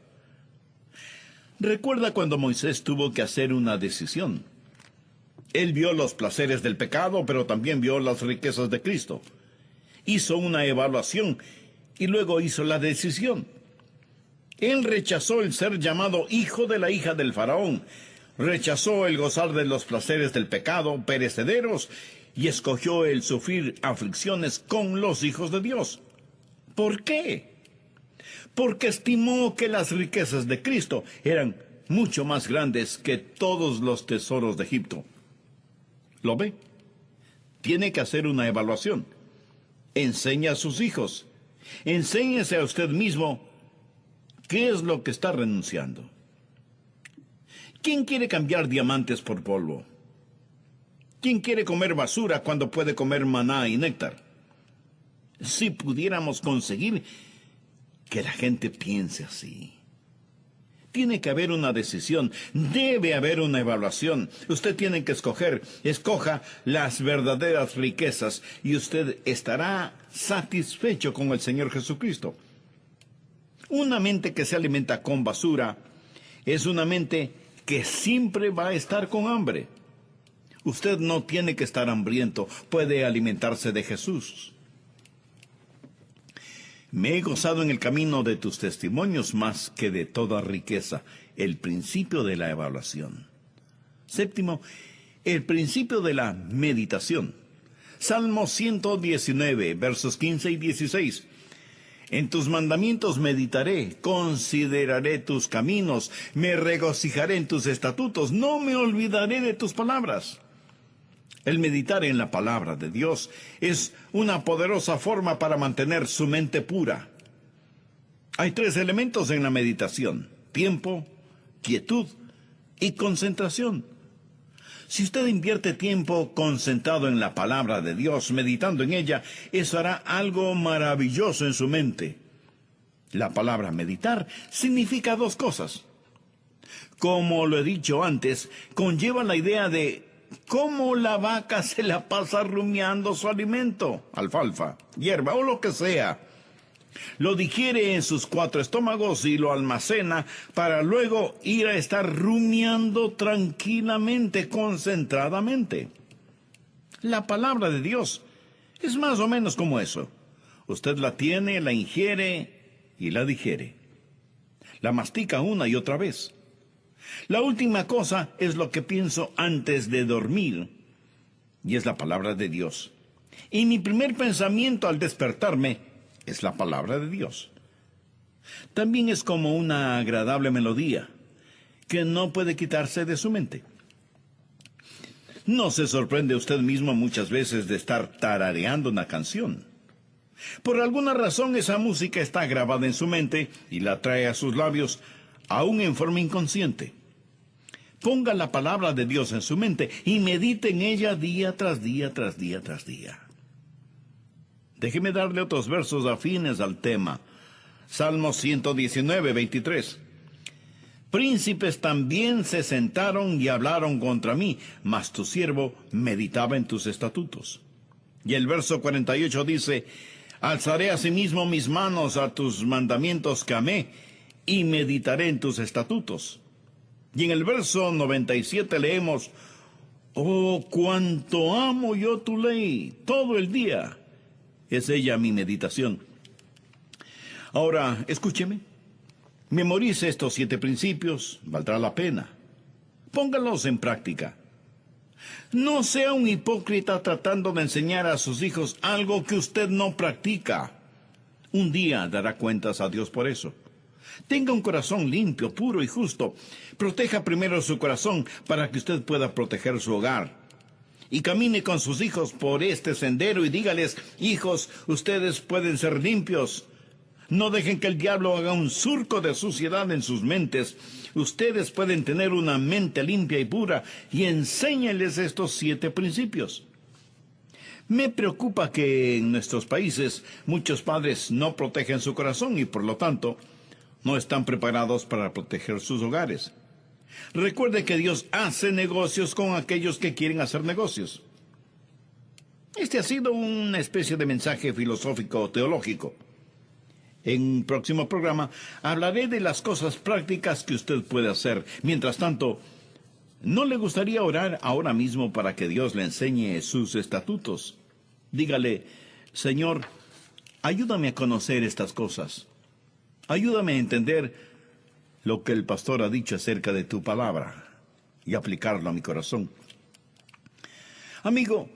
Recuerda cuando Moisés tuvo que hacer una decisión. Él vio los placeres del pecado, pero también vio las riquezas de Cristo. Hizo una evaluación y luego hizo la decisión. Él rechazó el ser llamado hijo de la hija del faraón, rechazó el gozar de los placeres del pecado perecederos y escogió el sufrir aflicciones con los hijos de Dios. ¿Por qué? Porque estimó que las riquezas de Cristo eran mucho más grandes que todos los tesoros de Egipto. ¿Lo ve? Tiene que hacer una evaluación. Enseña a sus hijos. Enséñese a usted mismo qué es lo que está renunciando. ¿Quién quiere cambiar diamantes por polvo? ¿Quién quiere comer basura cuando puede comer maná y néctar? Si pudiéramos conseguir que la gente piense así. Tiene que haber una decisión, debe haber una evaluación. Usted tiene que escoger, escoja las verdaderas riquezas y usted estará satisfecho con el Señor Jesucristo. Una mente que se alimenta con basura es una mente que siempre va a estar con hambre. Usted no tiene que estar hambriento, puede alimentarse de Jesús. Me he gozado en el camino de tus testimonios más que de toda riqueza, el principio de la evaluación. Séptimo, el principio de la meditación. Salmo 119, versos 15 y 16. En tus mandamientos meditaré, consideraré tus caminos, me regocijaré en tus estatutos, no me olvidaré de tus palabras. El meditar en la palabra de Dios es una poderosa forma para mantener su mente pura. Hay 3 elementos en la meditación: tiempo, quietud y concentración. Si usted invierte tiempo concentrado en la palabra de Dios, meditando en ella, eso hará algo maravilloso en su mente. La palabra meditar significa 2 cosas. Como lo he dicho antes, conlleva la idea de cómo la vaca se la pasa rumiando su alimento, alfalfa, hierba o lo que sea. Lo digiere en sus 4 estómagos y lo almacena para luego ir a estar rumiando tranquilamente, concentradamente. La palabra de Dios es más o menos como eso. Usted la tiene, la ingiere y la digiere. La mastica una y otra vez. La última cosa es lo que pienso antes de dormir, y es la palabra de Dios. Y mi primer pensamiento al despertarme es la palabra de Dios. También es como una agradable melodía que no puede quitarse de su mente. ¿No se sorprende usted mismo muchas veces de estar tarareando una canción? Por alguna razón esa música está grabada en su mente y la trae a sus labios, aún en forma inconsciente. Ponga la palabra de Dios en su mente y medite en ella día tras día, tras día, tras día. Déjeme darle otros versos afines al tema. Salmo 119, 23. Príncipes también se sentaron y hablaron contra mí, mas tu siervo meditaba en tus estatutos. Y el verso 48 dice: alzaré asimismo mis manos a tus mandamientos que amé, y meditaré en tus estatutos. Y en el verso 97 leemos: oh, cuánto amo yo tu ley, todo el día es ella mi meditación. Ahora, escúcheme. Memorice estos 7 principios, valdrá la pena. Póngalos en práctica. No sea un hipócrita tratando de enseñar a sus hijos algo que usted no practica. Un día dará cuentas a Dios por eso. Tenga un corazón limpio, puro y justo. Proteja primero su corazón para que usted pueda proteger su hogar. Y camine con sus hijos por este sendero y dígales: hijos, ustedes pueden ser limpios. No dejen que el diablo haga un surco de suciedad en sus mentes. Ustedes pueden tener una mente limpia y pura, y enséñenles estos 7 principios. Me preocupa que en nuestros países muchos padres no protegen su corazón y por lo tanto no están preparados para proteger sus hogares. Recuerde que Dios hace negocios con aquellos que quieren hacer negocios. Este ha sido una especie de mensaje filosófico teológico. En un próximo programa hablaré de las cosas prácticas que usted puede hacer. Mientras tanto, ¿no le gustaría orar ahora mismo para que Dios le enseñe sus estatutos? Dígale: Señor, ayúdame a conocer estas cosas. Ayúdame a entender lo que el pastor ha dicho acerca de tu palabra y aplicarlo a mi corazón. Amigo,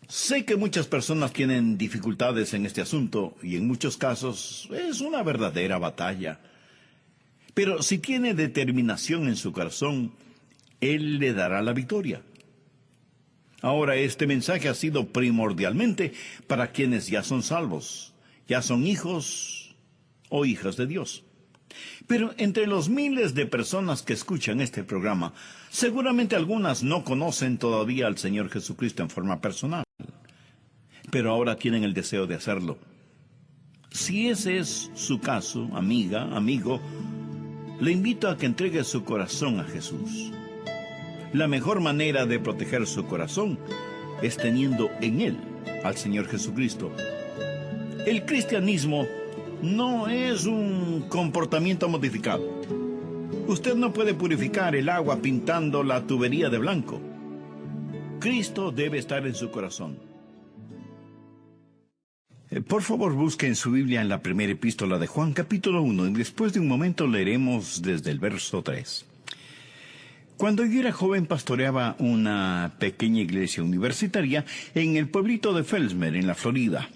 sé que muchas personas tienen dificultades en este asunto y en muchos casos es una verdadera batalla. Pero si tiene determinación en su corazón, Él le dará la victoria. Ahora, este mensaje ha sido primordialmente para quienes ya son salvos, ya son hijos o hijas de Dios. Pero entre los miles de personas que escuchan este programa, seguramente algunas no conocen todavía al Señor Jesucristo en forma personal, pero ahora tienen el deseo de hacerlo. Si ese es su caso, amiga, amigo, le invito a que entregue su corazón a Jesús. La mejor manera de proteger su corazón es teniendo en él al Señor Jesucristo. El cristianismo no es un comportamiento modificado. Usted no puede purificar el agua pintando la tubería de blanco. Cristo debe estar en su corazón. Por favor, busque en su Biblia en la primera epístola de Juan, capítulo 1, y después de un momento leeremos desde el verso 3. Cuando yo era joven pastoreaba una pequeña iglesia universitaria en el pueblito de Fellsmere, en la Florida.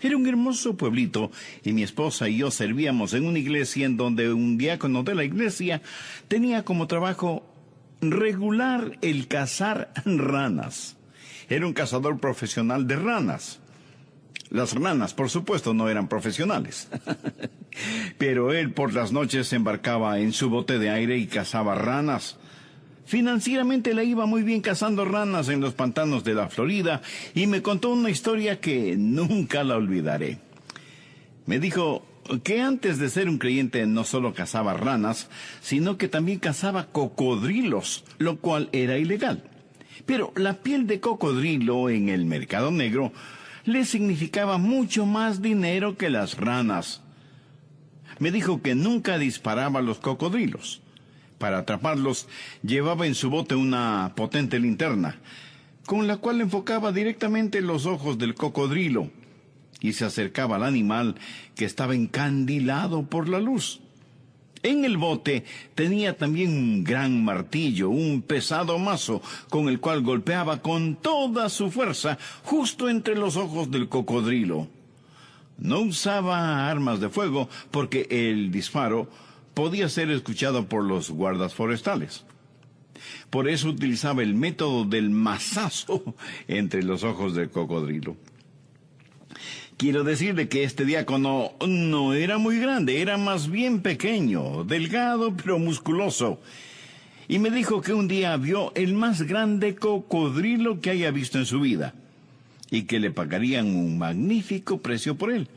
Era un hermoso pueblito y mi esposa y yo servíamos en una iglesia en donde un diácono de la iglesia tenía como trabajo regular el cazar ranas. Era un cazador profesional de ranas. Las ranas, por supuesto, no eran profesionales. Pero él por las noches se embarcaba en su bote de aire y cazaba ranas. Financieramente le iba muy bien cazando ranas en los pantanos de la Florida y me contó una historia que nunca la olvidaré. Me dijo que antes de ser un creyente no solo cazaba ranas, sino que también cazaba cocodrilos, lo cual era ilegal. Pero la piel de cocodrilo en el mercado negro le significaba mucho más dinero que las ranas. Me dijo que nunca disparaba a los cocodrilos. Para atraparlos, llevaba en su bote una potente linterna, con la cual enfocaba directamente los ojos del cocodrilo y se acercaba al animal que estaba encandilado por la luz. En el bote tenía también un gran martillo, un pesado mazo, con el cual golpeaba con toda su fuerza justo entre los ojos del cocodrilo. No usaba armas de fuego porque el disparo podía ser escuchado por los guardas forestales. Por eso utilizaba el método del mazazo entre los ojos del cocodrilo. Quiero decirle que este diácono no era muy grande, era más bien pequeño, delgado pero musculoso. Y me dijo que un día vio el más grande cocodrilo que haya visto en su vida, y que le pagarían un magnífico precio por él.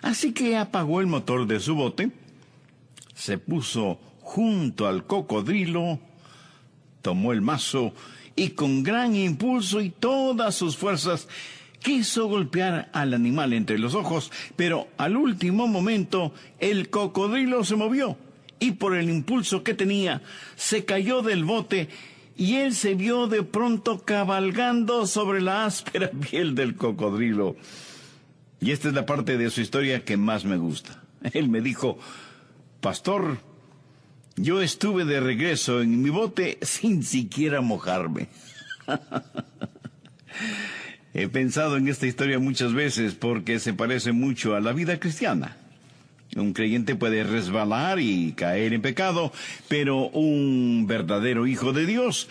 Así que apagó el motor de su bote, se puso junto al cocodrilo, tomó el mazo y con gran impulso y todas sus fuerzas quiso golpear al animal entre los ojos, pero al último momento el cocodrilo se movió y por el impulso que tenía se cayó del bote y él se vio de pronto cabalgando sobre la áspera piel del cocodrilo. Y esta es la parte de su historia que más me gusta. Él me dijo: pastor, yo estuve de regreso en mi bote sin siquiera mojarme. He pensado en esta historia muchas veces porque se parece mucho a la vida cristiana. Un creyente puede resbalar y caer en pecado, pero un verdadero hijo de Dios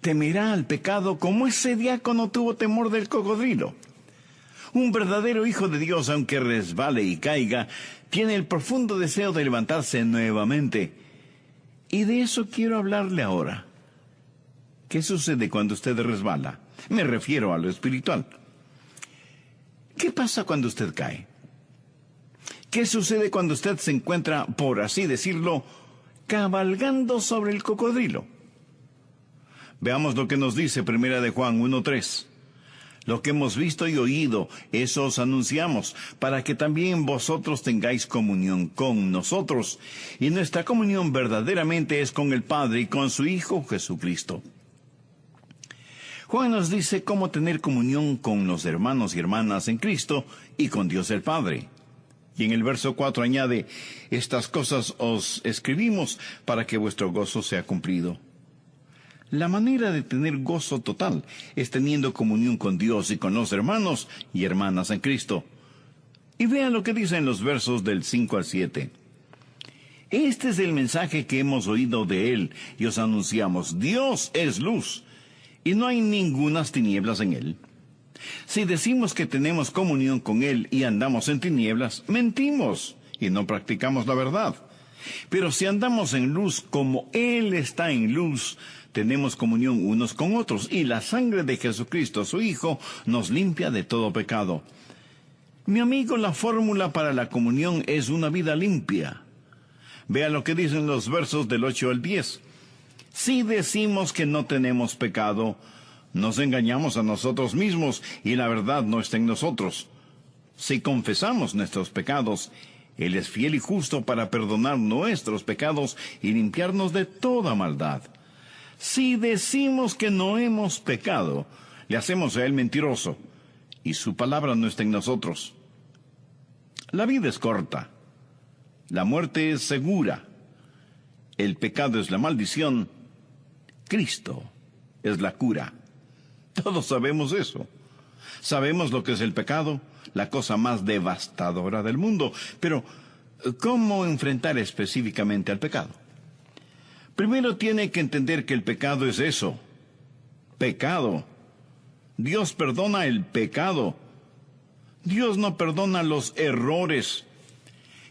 temerá al pecado como ese diácono tuvo temor del cocodrilo. Un verdadero hijo de Dios, aunque resbale y caiga, tiene el profundo deseo de levantarse nuevamente. Y de eso quiero hablarle ahora. ¿Qué sucede cuando usted resbala? Me refiero a lo espiritual. ¿Qué pasa cuando usted cae? ¿Qué sucede cuando usted se encuentra, por así decirlo, cabalgando sobre el cocodrilo? Veamos lo que nos dice Primera de Juan 1:3. Lo que hemos visto y oído, eso os anunciamos, para que también vosotros tengáis comunión con nosotros. Y nuestra comunión verdaderamente es con el Padre y con su Hijo Jesucristo. Juan nos dice cómo tener comunión con los hermanos y hermanas en Cristo y con Dios el Padre. Y en el verso 4 añade: estas cosas os escribimos para que vuestro gozo sea cumplido. La manera de tener gozo total es teniendo comunión con Dios y con los hermanos y hermanas en Cristo. Y vean lo que dice en los versos del 5 al 7. Este es el mensaje que hemos oído de Él y os anunciamos: Dios es luz, y no hay ningunas tinieblas en él. Si decimos que tenemos comunión con él y andamos en tinieblas, mentimos y no practicamos la verdad. Pero si andamos en luz como él está en luz, tenemos comunión unos con otros, y la sangre de Jesucristo, su Hijo, nos limpia de todo pecado. Mi amigo, la fórmula para la comunión es una vida limpia. Vea lo que dicen los versos del 8 al 10. Si decimos que no tenemos pecado, nos engañamos a nosotros mismos y la verdad no está en nosotros. Si confesamos nuestros pecados, Él es fiel y justo para perdonar nuestros pecados y limpiarnos de toda maldad. Si decimos que no hemos pecado, le hacemos a Él mentiroso y su palabra no está en nosotros. La vida es corta. La muerte es segura. El pecado es la maldición. Cristo es la cura. Todos sabemos eso. Sabemos lo que es el pecado, la cosa más devastadora del mundo. Pero, ¿cómo enfrentar específicamente al pecado? Primero tiene que entender que el pecado es eso. Pecado. Dios perdona el pecado. Dios no perdona los errores.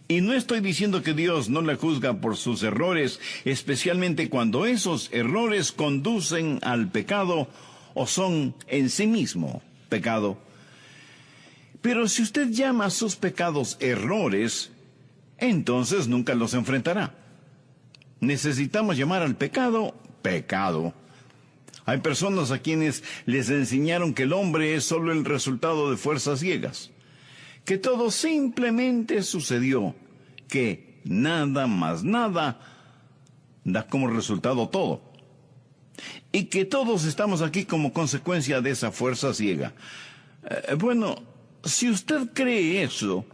Y no estoy diciendo que Dios no le juzga por sus errores, especialmente cuando esos errores conducen al pecado o son en sí mismo pecado. Pero si usted llama a sus pecados errores, entonces nunca los enfrentará. Necesitamos llamar al pecado, pecado. Hay personas a quienes les enseñaron que el hombre es solo el resultado de fuerzas ciegas, que todo simplemente sucedió, que nada más nada da como resultado todo, y que todos estamos aquí como consecuencia de esa fuerza ciega. Bueno, si usted cree eso,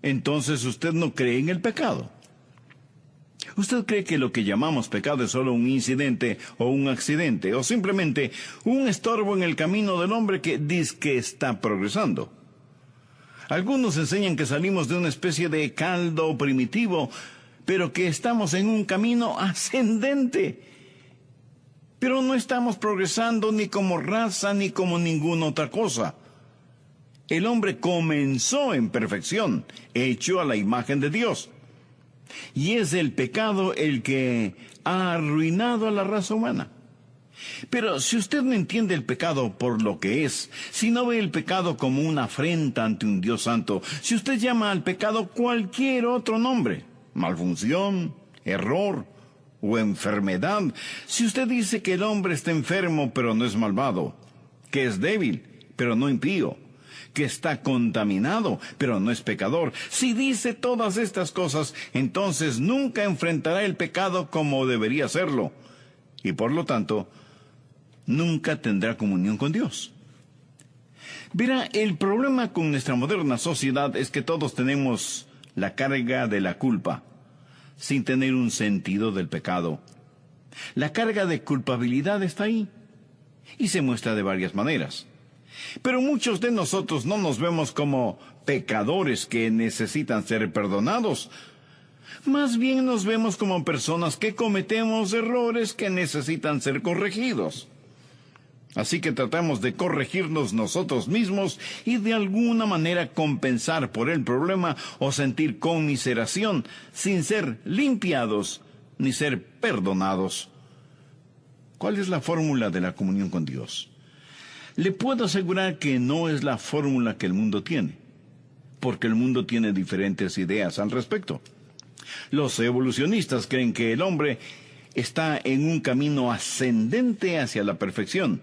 entonces usted no cree en el pecado. ¿Usted cree que lo que llamamos pecado es solo un incidente o un accidente, o simplemente un estorbo en el camino del hombre que dice que está progresando? Algunos enseñan que salimos de una especie de caldo primitivo, pero que estamos en un camino ascendente. Pero no estamos progresando ni como raza ni como ninguna otra cosa. El hombre comenzó en perfección, hecho a la imagen de Dios. Y es el pecado el que ha arruinado a la raza humana. Pero si usted no entiende el pecado por lo que es, si no ve el pecado como una afrenta ante un Dios santo, si usted llama al pecado cualquier otro nombre, malfunción, error o enfermedad, si usted dice que el hombre está enfermo pero no es malvado, que es débil pero no impío, que está contaminado, pero no es pecador. Si dice todas estas cosas, entonces nunca enfrentará el pecado como debería hacerlo. Y por lo tanto, nunca tendrá comunión con Dios. Verá, el problema con nuestra moderna sociedad es que todos tenemos la carga de la culpa, sin tener un sentido del pecado. La carga de culpabilidad está ahí, y se muestra de varias maneras. Pero muchos de nosotros no nos vemos como pecadores que necesitan ser perdonados. Más bien nos vemos como personas que cometemos errores que necesitan ser corregidos. Así que tratamos de corregirnos nosotros mismos y de alguna manera compensar por el problema o sentir conmiseración sin ser limpiados ni ser perdonados. ¿Cuál es la fórmula de la comunión con Dios? Le puedo asegurar que no es la fórmula que el mundo tiene, porque el mundo tiene diferentes ideas al respecto. Los evolucionistas creen que el hombre está en un camino ascendente hacia la perfección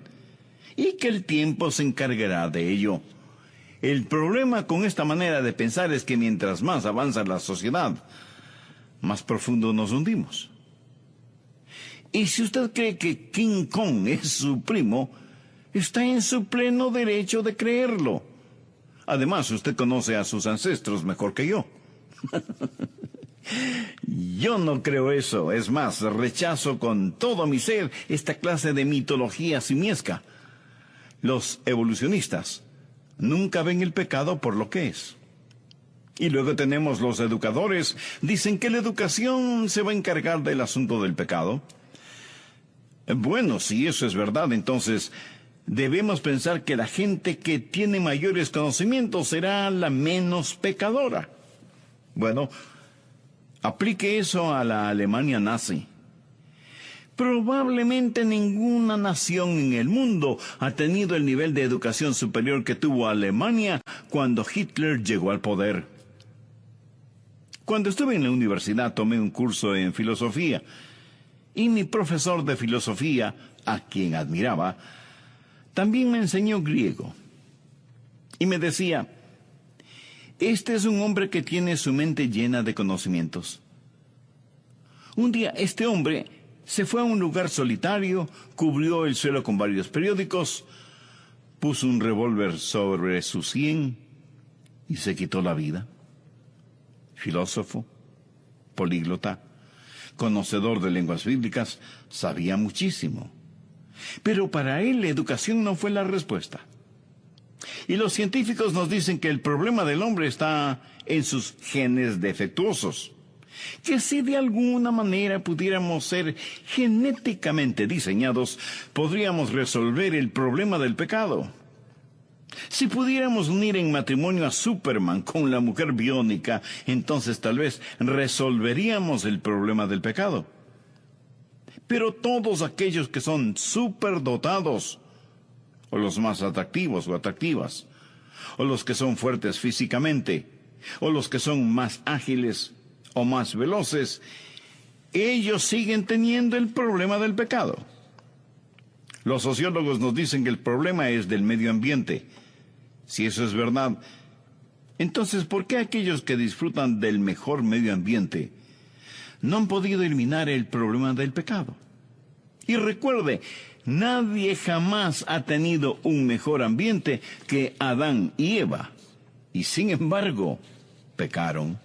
y que el tiempo se encargará de ello. El problema con esta manera de pensar es que mientras más avanza la sociedad, más profundo nos hundimos. Y si usted cree que King Kong es su primo, está en su pleno derecho de creerlo. Además, usted conoce a sus ancestros mejor que yo. Yo no creo eso. Es más, rechazo con todo mi ser esta clase de mitología simiesca. Los evolucionistas nunca ven el pecado por lo que es. Y luego tenemos los educadores. Dicen que la educación se va a encargar del asunto del pecado. Bueno, si eso es verdad, entonces debemos pensar que la gente que tiene mayores conocimientos será la menos pecadora. Bueno, aplique eso a la Alemania nazi. Probablemente ninguna nación en el mundo ha tenido el nivel de educación superior que tuvo Alemania cuando Hitler llegó al poder. Cuando estuve en la universidad tomé un curso en filosofía y mi profesor de filosofía, a quien admiraba, también me enseñó griego. Y me decía, este es un hombre que tiene su mente llena de conocimientos. Un día este hombre se fue a un lugar solitario, cubrió el suelo con varios periódicos, puso un revólver sobre su sien y se quitó la vida. Filósofo, políglota, conocedor de lenguas bíblicas, sabía muchísimo. Pero para él la educación no fue la respuesta. Y los científicos nos dicen que el problema del hombre está en sus genes defectuosos. Que si de alguna manera pudiéramos ser genéticamente diseñados, podríamos resolver el problema del pecado. Si pudiéramos unir en matrimonio a Superman con la mujer biónica, entonces tal vez resolveríamos el problema del pecado. Pero todos aquellos que son superdotados, o los más atractivos o atractivas, o los que son fuertes físicamente, o los que son más ágiles o más veloces, ellos siguen teniendo el problema del pecado. Los sociólogos nos dicen que el problema es del medio ambiente. Si eso es verdad, entonces ¿por qué aquellos que disfrutan del mejor medio ambiente no han podido eliminar el problema del pecado? Y recuerde, nadie jamás ha tenido un mejor ambiente que Adán y Eva. Y sin embargo, pecaron.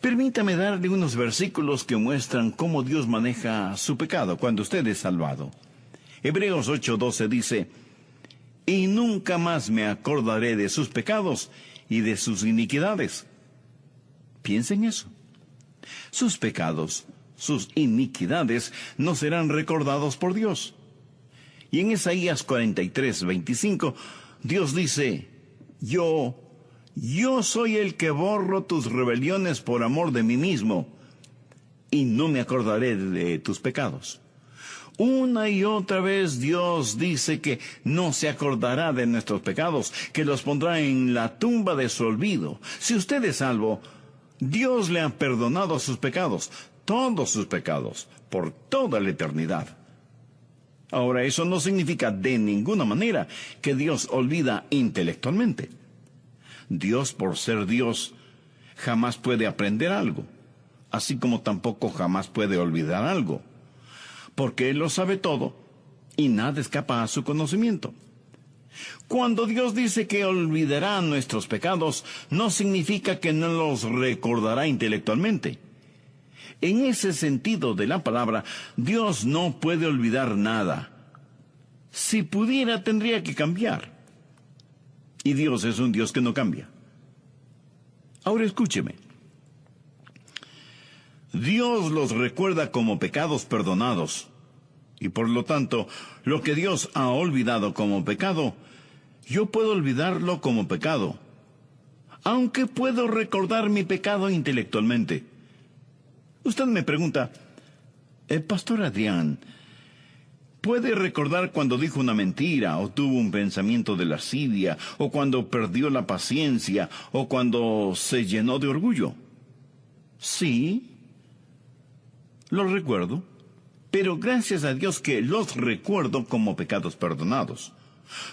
Permítame darle unos versículos que muestran cómo Dios maneja su pecado cuando usted es salvado. Hebreos 8:12 dice, y nunca más me acordaré de sus pecados y de sus iniquidades. Piensa en eso. Sus pecados, sus iniquidades, no serán recordados por Dios. Y en Isaías 43:25, Dios dice, Yo soy el que borro tus rebeliones por amor de mí mismo, y no me acordaré de tus pecados. Una y otra vez Dios dice que no se acordará de nuestros pecados, que los pondrá en la tumba de su olvido. Si usted es salvo, Dios le ha perdonado sus pecados, todos sus pecados, por toda la eternidad. Ahora, eso no significa de ninguna manera que Dios olvida intelectualmente. Dios, por ser Dios, jamás puede aprender algo, así como tampoco jamás puede olvidar algo, porque Él lo sabe todo y nada escapa a su conocimiento. Cuando Dios dice que olvidará nuestros pecados, no significa que no los recordará intelectualmente. En ese sentido de la palabra, Dios no puede olvidar nada. Si pudiera, tendría que cambiar. Y Dios es un Dios que no cambia. Ahora escúcheme. Dios los recuerda como pecados perdonados. Y por lo tanto, lo que Dios ha olvidado como pecado, yo puedo olvidarlo como pecado, aunque puedo recordar mi pecado intelectualmente. Usted me pregunta, Pastor Adrián, ¿puede recordar cuando dijo una mentira, o tuvo un pensamiento de lascivia, o cuando perdió la paciencia, o cuando se llenó de orgullo? Sí, lo recuerdo, pero gracias a Dios que los recuerdo como pecados perdonados.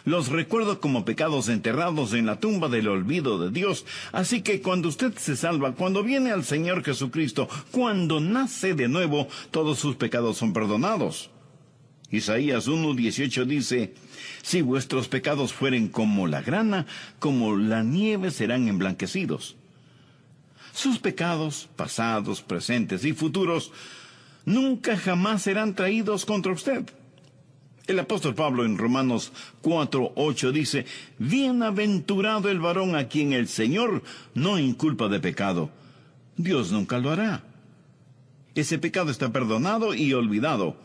Los recuerdo como pecados enterrados en la tumba del olvido de Dios. Así que cuando usted se salva, cuando viene al Señor Jesucristo, cuando nace de nuevo, todos sus pecados son perdonados. Isaías 1:18 dice, si vuestros pecados fueren como la grana, como la nieve serán emblanquecidos. Sus pecados, pasados, presentes y futuros, nunca jamás serán traídos contra usted. El apóstol Pablo en Romanos 4:8 dice, bienaventurado el varón a quien el Señor no inculpa de pecado. Dios nunca lo hará. Ese pecado está perdonado y olvidado.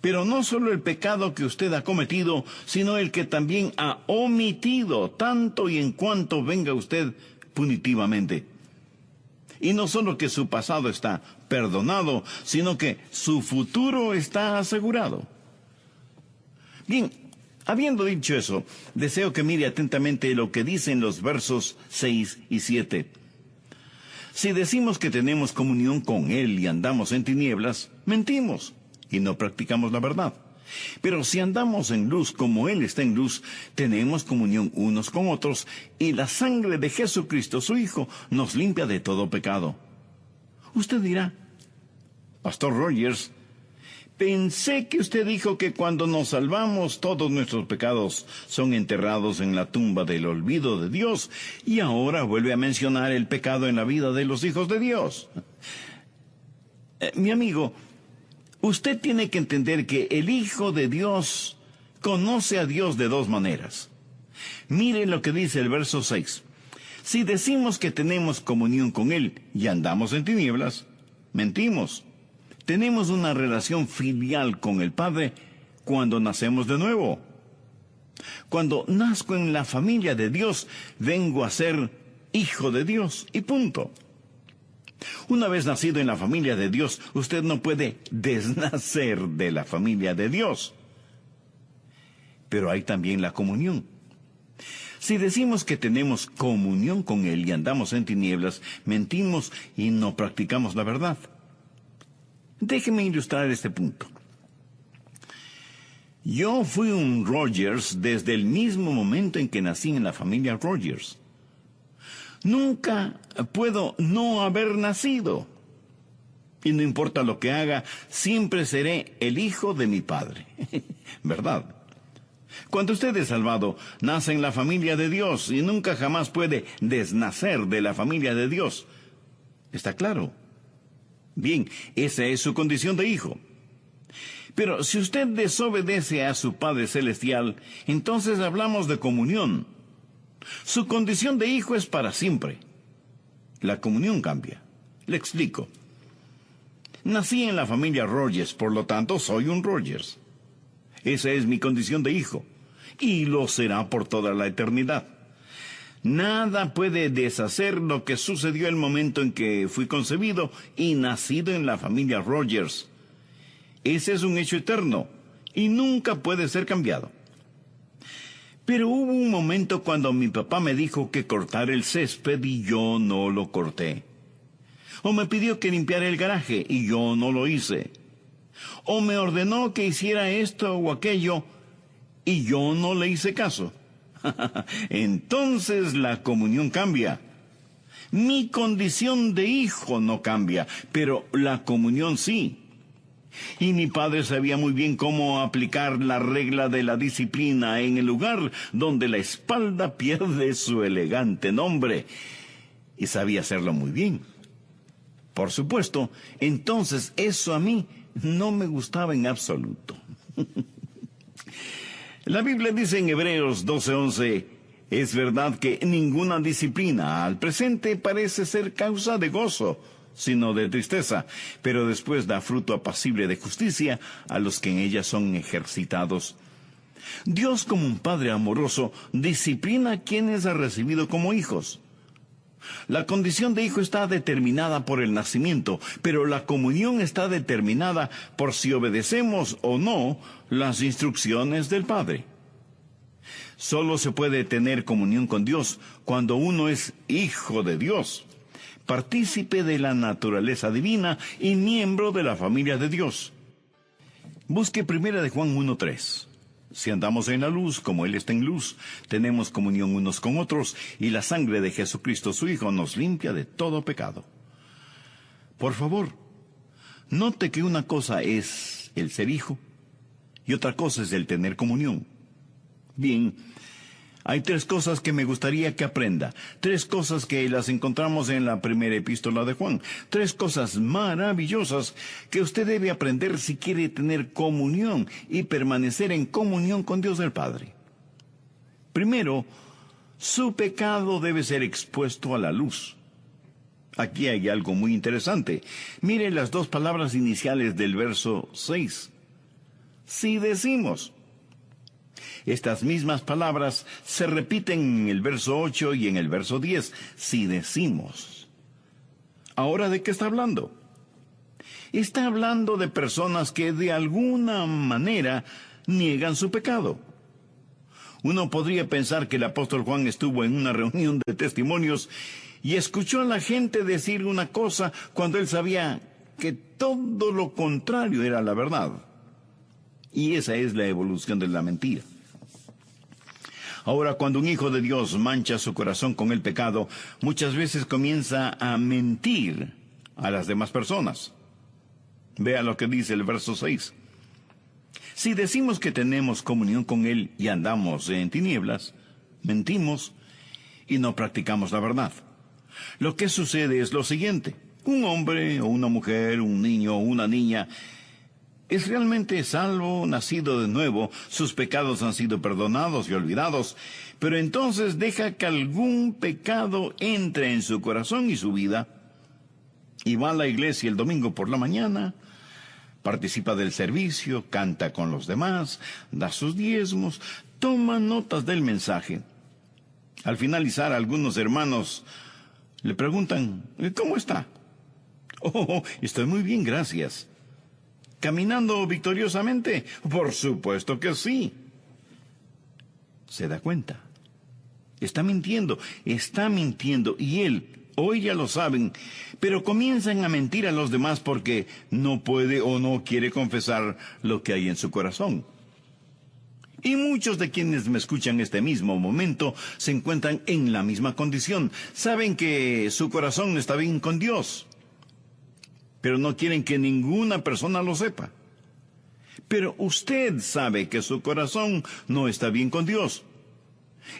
Pero no solo el pecado que usted ha cometido, sino el que también ha omitido, tanto y en cuanto venga usted punitivamente. Y no solo que su pasado está perdonado, sino que su futuro está asegurado. Bien, habiendo dicho eso, deseo que mire atentamente lo que dicen los versos 6 y 7. Si decimos que tenemos comunión con Él y andamos en tinieblas, mentimos y no practicamos la verdad. Pero si andamos en luz como Él está en luz, tenemos comunión unos con otros, y la sangre de Jesucristo, su Hijo, nos limpia de todo pecado. Usted dirá, Pastor Rogers, pensé que usted dijo que cuando nos salvamos todos nuestros pecados son enterrados en la tumba del olvido de Dios, y ahora vuelve a mencionar el pecado en la vida de los hijos de Dios. Mi amigo, usted tiene que entender que el Hijo de Dios conoce a Dios de dos maneras. Mire lo que dice el verso 6. Si decimos que tenemos comunión con Él y andamos en tinieblas, mentimos. Tenemos una relación filial con el Padre cuando nacemos de nuevo. Cuando nazco en la familia de Dios, vengo a ser hijo de Dios y punto. Una vez nacido en la familia de Dios, usted no puede desnacer de la familia de Dios. Pero hay también la comunión. Si decimos que tenemos comunión con Él y andamos en tinieblas, mentimos y no practicamos la verdad. Déjeme ilustrar este punto. Yo fui un Rogers desde el mismo momento en que nací en la familia Rogers. Nunca puedo no haber nacido. Y no importa lo que haga, siempre seré el hijo de mi padre. ¿Verdad? Cuando usted es salvado, nace en la familia de Dios y nunca jamás puede desnacer de la familia de Dios. ¿Está claro? Bien, esa es su condición de hijo. Pero si usted desobedece a su Padre Celestial, entonces hablamos de comunión. Su condición de hijo es para siempre. La comunión cambia. Le explico. Nací en la familia Rogers, por lo tanto soy un Rogers. Esa es mi condición de hijo, y lo será por toda la eternidad. Nada puede deshacer lo que sucedió el momento en que fui concebido y nacido en la familia Rogers. Ese es un hecho eterno, y nunca puede ser cambiado. Pero hubo un momento cuando mi papá me dijo que cortar el césped y yo no lo corté. O me pidió que limpiara el garaje y yo no lo hice. O me ordenó que hiciera esto o aquello y yo no le hice caso. Entonces la comunión cambia. Mi condición de hijo no cambia, pero la comunión sí. Y mi padre sabía muy bien cómo aplicar la regla de la disciplina en el lugar donde la espalda pierde su elegante nombre. Y sabía hacerlo muy bien. Por supuesto, entonces eso a mí no me gustaba en absoluto. La Biblia dice en Hebreos 12:11, es verdad que ninguna disciplina al presente parece ser causa de gozo, sino de tristeza, pero después da fruto apacible de justicia a los que en ella son ejercitados. Dios, como un Padre amoroso, disciplina a quienes ha recibido como hijos. La condición de hijo está determinada por el nacimiento, pero la comunión está determinada por si obedecemos o no las instrucciones del Padre. Solo se puede tener comunión con Dios cuando uno es hijo de Dios, partícipe de la naturaleza divina y miembro de la familia de Dios. Busque 1 de Juan 1:3. Si andamos en la luz, como Él está en luz, tenemos comunión unos con otros, y la sangre de Jesucristo su Hijo nos limpia de todo pecado. Por favor, note que una cosa es el ser hijo, y otra cosa es el tener comunión. Bien, hay 3 cosas que me gustaría que aprenda, 3 cosas que las encontramos en la primera epístola de Juan, 3 cosas maravillosas que usted debe aprender si quiere tener comunión y permanecer en comunión con Dios el Padre. Primero, su pecado debe ser expuesto a la luz. Aquí hay algo muy interesante. Mire las dos palabras iniciales del verso 6. Si decimos. Estas mismas palabras se repiten en el verso 8 y en el verso 10. Si decimos. ¿Ahora de qué está hablando? Está hablando de personas que de alguna manera niegan su pecado. Uno podría pensar que el apóstol Juan estuvo en una reunión de testimonios y escuchó a la gente decir una cosa cuando él sabía que todo lo contrario era la verdad. Y esa es la evolución de la mentira. Ahora, cuando un hijo de Dios mancha su corazón con el pecado, muchas veces comienza a mentir a las demás personas. Vea lo que dice el verso 6. Si decimos que tenemos comunión con Él y andamos en tinieblas, mentimos y no practicamos la verdad. Lo que sucede es lo siguiente. Un hombre o una mujer, un niño o una niña es realmente salvo, nacido de nuevo, sus pecados han sido perdonados y olvidados, pero entonces deja que algún pecado entre en su corazón y su vida, y va a la iglesia el domingo por la mañana, participa del servicio, canta con los demás, da sus diezmos, toma notas del mensaje. Al finalizar, algunos hermanos le preguntan, ¿cómo está? Oh, estoy muy bien, gracias. ¿Caminando victoriosamente? Por supuesto que sí. ¿Se da cuenta? Está mintiendo, y él o ella lo saben, pero comienzan a mentir a los demás porque no puede o no quiere confesar lo que hay en su corazón. Y muchos de quienes me escuchan en este mismo momento se encuentran en la misma condición. Saben que su corazón no está bien con Dios, pero no quieren que ninguna persona lo sepa. Pero usted sabe que su corazón no está bien con Dios.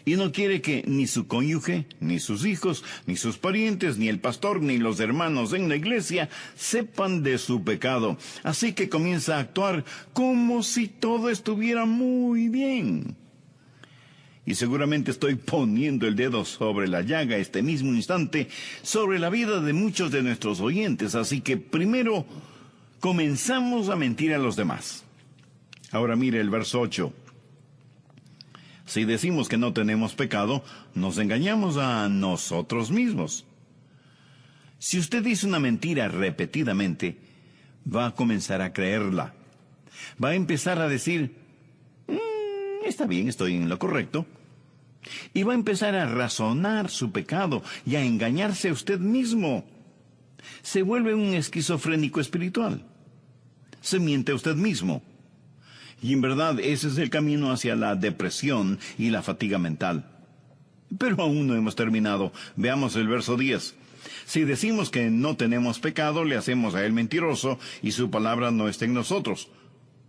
Y no quiere que ni su cónyuge, ni sus hijos, ni sus parientes, ni el pastor, ni los hermanos en la iglesia sepan de su pecado. Así que comienza a actuar como si todo estuviera muy bien. Y seguramente estoy poniendo el dedo sobre la llaga este mismo instante, sobre la vida de muchos de nuestros oyentes. Así que primero comenzamos a mentir a los demás. Ahora mire el verso 8. Si decimos que no tenemos pecado, nos engañamos a nosotros mismos. Si usted dice una mentira repetidamente, va a comenzar a creerla. Va a empezar a decir, está bien, estoy en lo correcto. Y va a empezar a razonar su pecado y a engañarse a usted mismo. Se vuelve un esquizofrénico espiritual. Se miente a usted mismo. Y en verdad ese es el camino hacia la depresión y la fatiga mental. Pero aún no hemos terminado. Veamos el verso 10. Si decimos que no tenemos pecado, le hacemos a él mentiroso y su palabra no está en nosotros.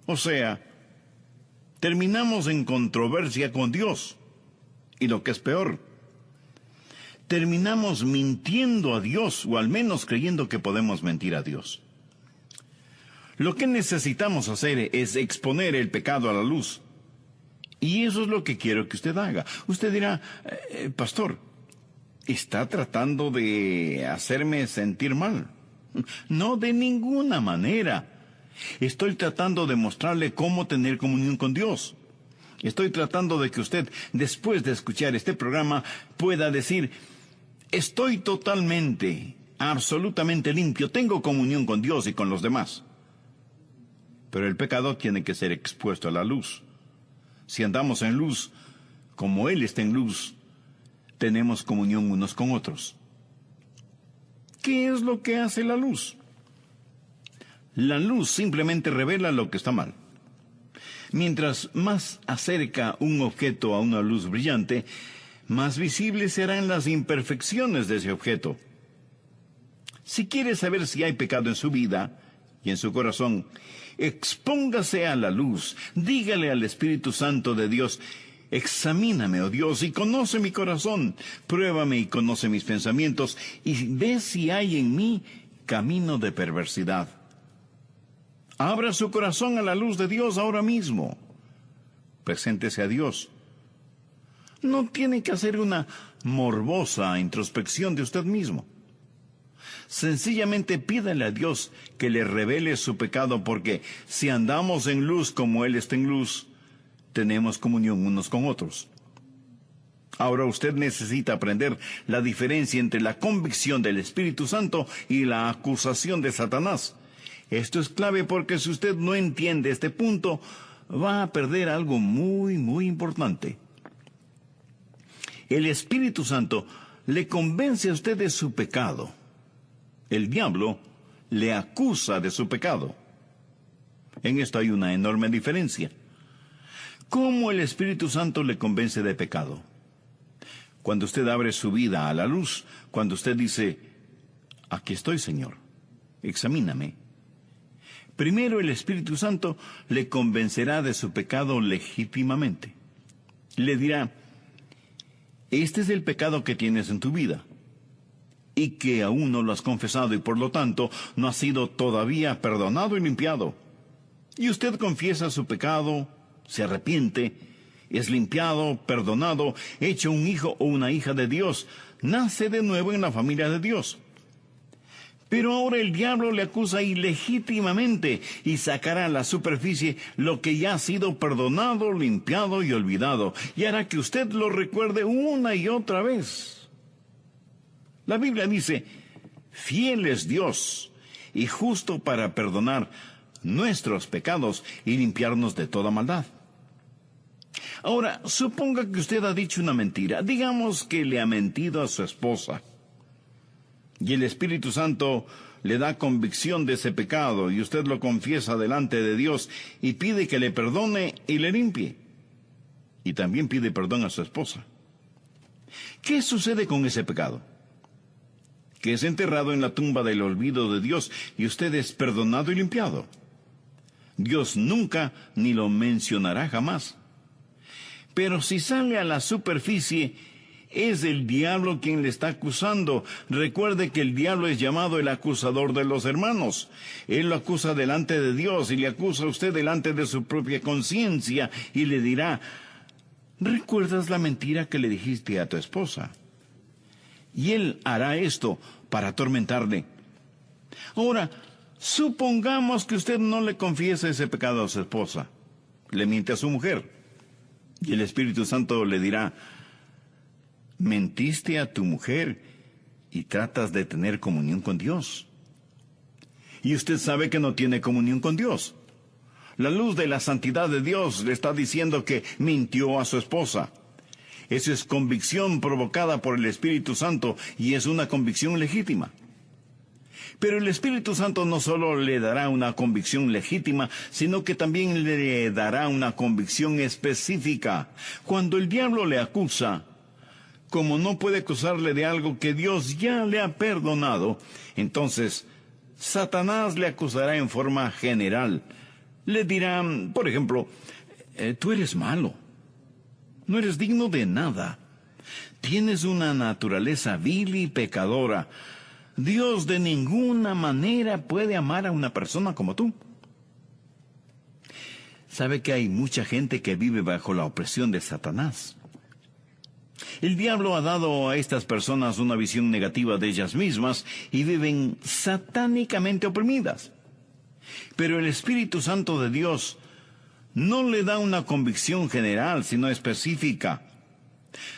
O sea, terminamos en controversia con Dios. Y lo que es peor, terminamos mintiendo a Dios, o al menos creyendo que podemos mentir a Dios. Lo que necesitamos hacer es exponer el pecado a la luz. Y eso es lo que quiero que usted haga. Usted dirá, pastor, ¿está tratando de hacerme sentir mal? No, de ninguna manera. Estoy tratando de mostrarle cómo tener comunión con Dios. Estoy tratando de que usted, después de escuchar este programa, pueda decir, estoy totalmente, absolutamente limpio, tengo comunión con Dios y con los demás. Pero el pecado tiene que ser expuesto a la luz. Si andamos en luz, como Él está en luz, tenemos comunión unos con otros. ¿Qué es lo que hace la luz? La luz simplemente revela lo que está mal. Mientras más acerca un objeto a una luz brillante, más visibles serán las imperfecciones de ese objeto. Si quiere saber si hay pecado en su vida y en su corazón, expóngase a la luz, dígale al Espíritu Santo de Dios, examíname, oh Dios, y conoce mi corazón, pruébame y conoce mis pensamientos, y ve si hay en mí camino de perversidad. Abra su corazón a la luz de Dios ahora mismo. Preséntese a Dios. No tiene que hacer una morbosa introspección de usted mismo. Sencillamente pídale a Dios que le revele su pecado, porque si andamos en luz como Él está en luz, tenemos comunión unos con otros. Ahora usted necesita aprender la diferencia entre la convicción del Espíritu Santo y la acusación de Satanás. Esto es clave porque si usted no entiende este punto, va a perder algo muy, muy importante. El Espíritu Santo le convence a usted de su pecado. El diablo le acusa de su pecado. En esto hay una enorme diferencia. ¿Cómo el Espíritu Santo le convence de pecado? Cuando usted abre su vida a la luz, cuando usted dice, aquí estoy, Señor, examíname. Primero el Espíritu Santo le convencerá de su pecado legítimamente. Le dirá, este es el pecado que tienes en tu vida, y que aún no lo has confesado y por lo tanto no ha sido todavía perdonado y limpiado. Y usted confiesa su pecado, se arrepiente, es limpiado, perdonado, hecho un hijo o una hija de Dios, nace de nuevo en la familia de Dios. Pero ahora el diablo le acusa ilegítimamente y sacará a la superficie lo que ya ha sido perdonado, limpiado y olvidado, y hará que usted lo recuerde una y otra vez. La Biblia dice, fiel es Dios y justo para perdonar nuestros pecados y limpiarnos de toda maldad. Ahora, suponga que usted ha dicho una mentira. Digamos que le ha mentido a su esposa. Y el Espíritu Santo le da convicción de ese pecado y usted lo confiesa delante de Dios y pide que le perdone y le limpie. Y también pide perdón a su esposa. ¿Qué sucede con ese pecado? Que es enterrado en la tumba del olvido de Dios y usted es perdonado y limpiado. Dios nunca ni lo mencionará jamás. Pero si sale a la superficie, es el diablo quien le está acusando. Recuerde que el diablo es llamado el acusador de los hermanos. Él lo acusa delante de Dios y le acusa a usted delante de su propia conciencia y le dirá, ¿recuerdas la mentira que le dijiste a tu esposa? Y él hará esto para atormentarle. Ahora, supongamos que usted no le confiesa ese pecado a su esposa. Le miente a su mujer. Y el Espíritu Santo le dirá, mentiste a tu mujer y tratas de tener comunión con Dios. Y usted sabe que no tiene comunión con Dios. La luz de la santidad de Dios le está diciendo que mintió a su esposa. Eso es convicción provocada por el Espíritu Santo y es una convicción legítima. Pero el Espíritu Santo no solo le dará una convicción legítima, sino que también le dará una convicción específica. Cuando el diablo le acusa, como no puede acusarle de algo que Dios ya le ha perdonado, entonces Satanás le acusará en forma general. Le dirá, por ejemplo, tú eres malo, no eres digno de nada, tienes una naturaleza vil y pecadora. Dios de ninguna manera puede amar a una persona como tú. ¿Sabe que hay mucha gente que vive bajo la opresión de Satanás? El diablo ha dado a estas personas una visión negativa de ellas mismas y viven satánicamente oprimidas. Pero el Espíritu Santo de Dios no le da una convicción general, sino específica.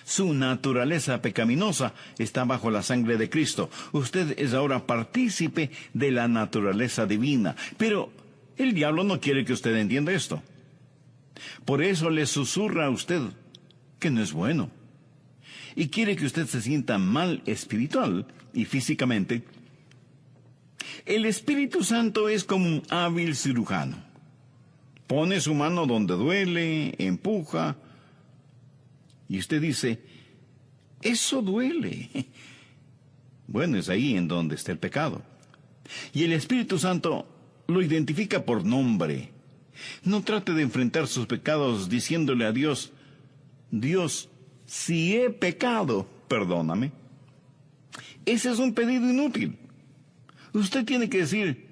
Su naturaleza pecaminosa está bajo la sangre de Cristo. Usted es ahora partícipe de la naturaleza divina. Pero el diablo no quiere que usted entienda esto. Por eso le susurra a usted que no es bueno. Y quiere que usted se sienta mal espiritual y físicamente. El Espíritu Santo es como un hábil cirujano. Pone su mano donde duele, empuja. Y usted dice, eso duele. Bueno, es ahí en donde está el pecado. Y el Espíritu Santo lo identifica por nombre. No trate de enfrentar sus pecados diciéndole a Dios, Dios, si he pecado, perdóname. Ese es un pedido inútil. Usted tiene que decir,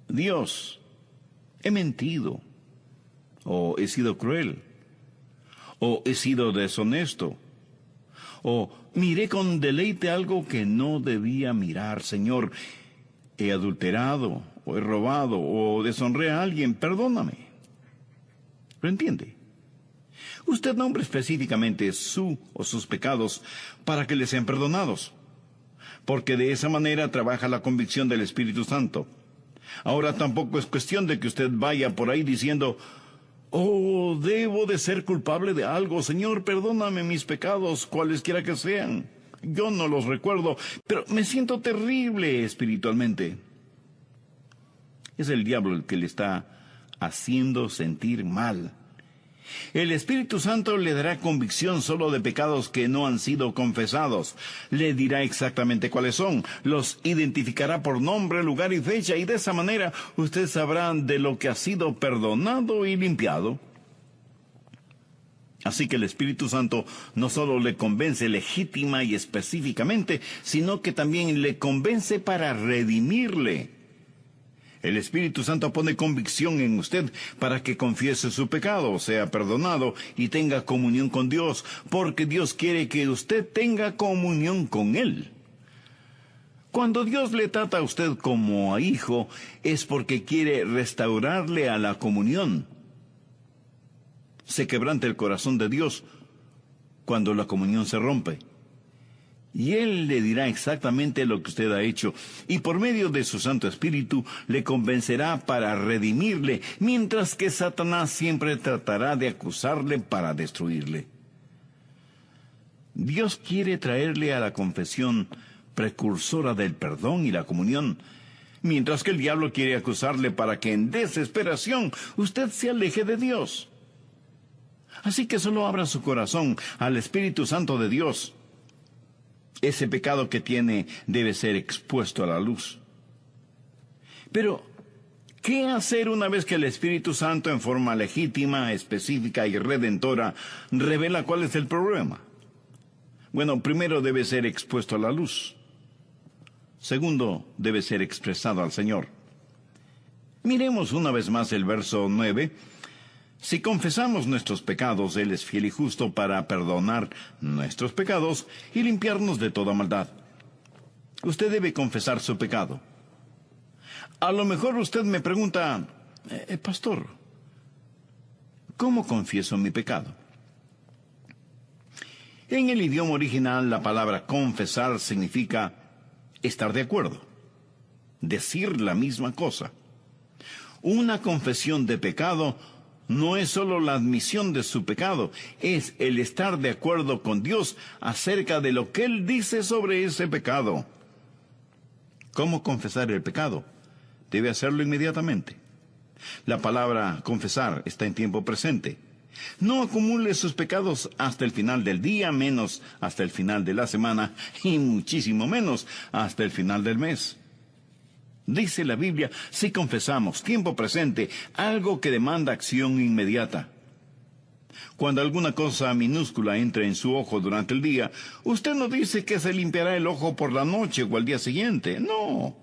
Dios, he mentido, o he sido cruel, o he sido deshonesto, O miré con deleite algo que no debía mirar. Señor, he adulterado, o he robado, o deshonré a alguien. Perdóname. ¿Lo entiende? Usted nombra específicamente su o sus pecados para que le sean perdonados, porque de esa manera trabaja la convicción del Espíritu Santo. Ahora tampoco es cuestión de que usted vaya por ahí diciendo: oh, debo de ser culpable de algo. Señor, perdóname mis pecados, cualesquiera que sean. Yo no los recuerdo, pero me siento terrible espiritualmente. Es el diablo el que le está haciendo sentir mal. El Espíritu Santo le dará convicción solo de pecados que no han sido confesados. Le dirá exactamente cuáles son, los identificará por nombre, lugar y fecha, y de esa manera usted sabrá de lo que ha sido perdonado y limpiado. Así que el Espíritu Santo no solo le convence legítima y específicamente, sino que también le convence para redimirle. El Espíritu Santo pone convicción en usted para que confiese su pecado, sea perdonado y tenga comunión con Dios, porque Dios quiere que usted tenga comunión con Él. Cuando Dios le trata a usted como a hijo, es porque quiere restaurarle a la comunión. Se quebranta el corazón de Dios cuando la comunión se rompe. Y Él le dirá exactamente lo que usted ha hecho, y por medio de su Santo Espíritu le convencerá para redimirle, mientras que Satanás siempre tratará de acusarle para destruirle. Dios quiere traerle a la confesión precursora del perdón y la comunión, mientras que el diablo quiere acusarle para que en desesperación usted se aleje de Dios. Así que solo abra su corazón al Espíritu Santo de Dios. Ese pecado que tiene debe ser expuesto a la luz. Pero, ¿qué hacer una vez que el Espíritu Santo, en forma legítima, específica y redentora, revela cuál es el problema? Bueno, primero debe ser expuesto a la luz. Segundo, debe ser expresado al Señor. Miremos una vez más el verso 9. Si confesamos nuestros pecados, Él es fiel y justo para perdonar nuestros pecados y limpiarnos de toda maldad. Usted debe confesar su pecado. A lo mejor usted me pregunta: pastor, ¿cómo confieso mi pecado? En el idioma original, la palabra confesar significa estar de acuerdo, decir la misma cosa. Una confesión de pecado no es solo la admisión de su pecado, es el estar de acuerdo con Dios acerca de lo que Él dice sobre ese pecado. ¿Cómo confesar el pecado? Debe hacerlo inmediatamente. La palabra confesar está en tiempo presente. No acumule sus pecados hasta el final del día, menos hasta el final de la semana, y muchísimo menos hasta el final del mes. Dice la Biblia, si confesamos, tiempo presente, algo que demanda acción inmediata. Cuando alguna cosa minúscula entra en su ojo durante el día, usted no dice que se limpiará el ojo por la noche o al día siguiente. No.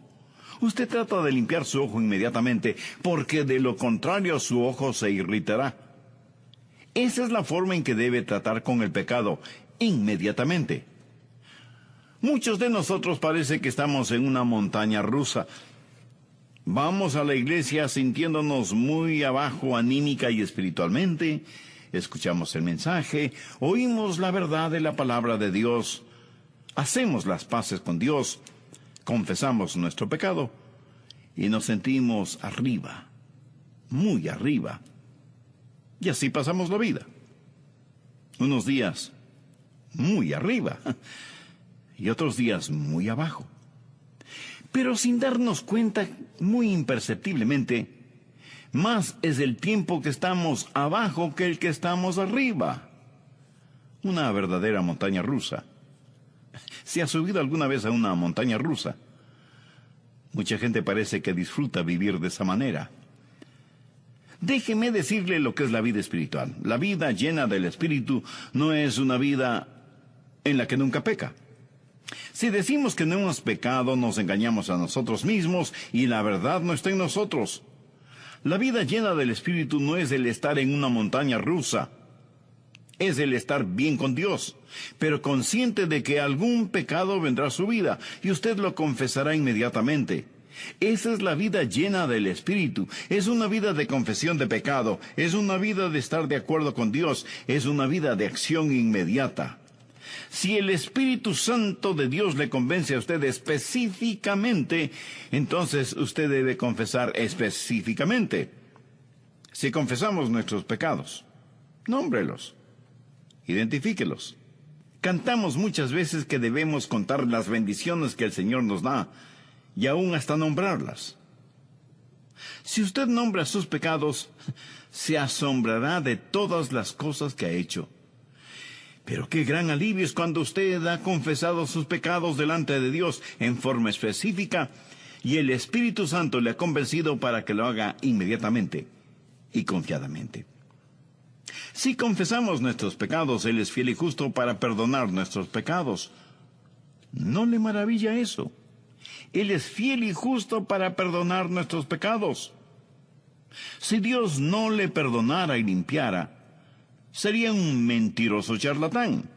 Usted trata de limpiar su ojo inmediatamente, porque de lo contrario su ojo se irritará. Esa es la forma en que debe tratar con el pecado, inmediatamente. Muchos de nosotros parece que estamos en una montaña rusa. Vamos a la iglesia sintiéndonos muy abajo anímica y espiritualmente, escuchamos el mensaje, oímos la verdad de la palabra de Dios, hacemos las paces con Dios, confesamos nuestro pecado y nos sentimos arriba, muy arriba. Y así pasamos la vida. Unos días muy arriba y otros días muy abajo. Pero sin darnos cuenta, muy imperceptiblemente, más es el tiempo que estamos abajo que el que estamos arriba. Una verdadera montaña rusa. ¿Se ha subido alguna vez a una montaña rusa? Mucha gente parece que disfruta vivir de esa manera. Déjeme decirle lo que es la vida espiritual. La vida llena del Espíritu no es una vida en la que nunca peca. Si decimos que no hemos pecado, nos engañamos a nosotros mismos y la verdad no está en nosotros. La vida llena del Espíritu no es el estar en una montaña rusa. Es el estar bien con Dios, pero consciente de que algún pecado vendrá a su vida y usted lo confesará inmediatamente. Esa es la vida llena del Espíritu. Es una vida de confesión de pecado. Es una vida de estar de acuerdo con Dios. Es una vida de acción inmediata. Si el Espíritu Santo de Dios le convence a usted específicamente, entonces usted debe confesar específicamente. Si confesamos nuestros pecados, nómbrelos, identifíquelos. Cantamos muchas veces que debemos contar las bendiciones que el Señor nos da, y aún hasta nombrarlas. Si usted nombra sus pecados, se asombrará de todas las cosas que ha hecho. Pero qué gran alivio es cuando usted ha confesado sus pecados delante de Dios en forma específica, y el Espíritu Santo le ha convencido para que lo haga inmediatamente y confiadamente. Si confesamos nuestros pecados, Él es fiel y justo para perdonar nuestros pecados. ¿No le maravilla eso? Él es fiel y justo para perdonar nuestros pecados. Si Dios no le perdonara y limpiara, sería un mentiroso charlatán.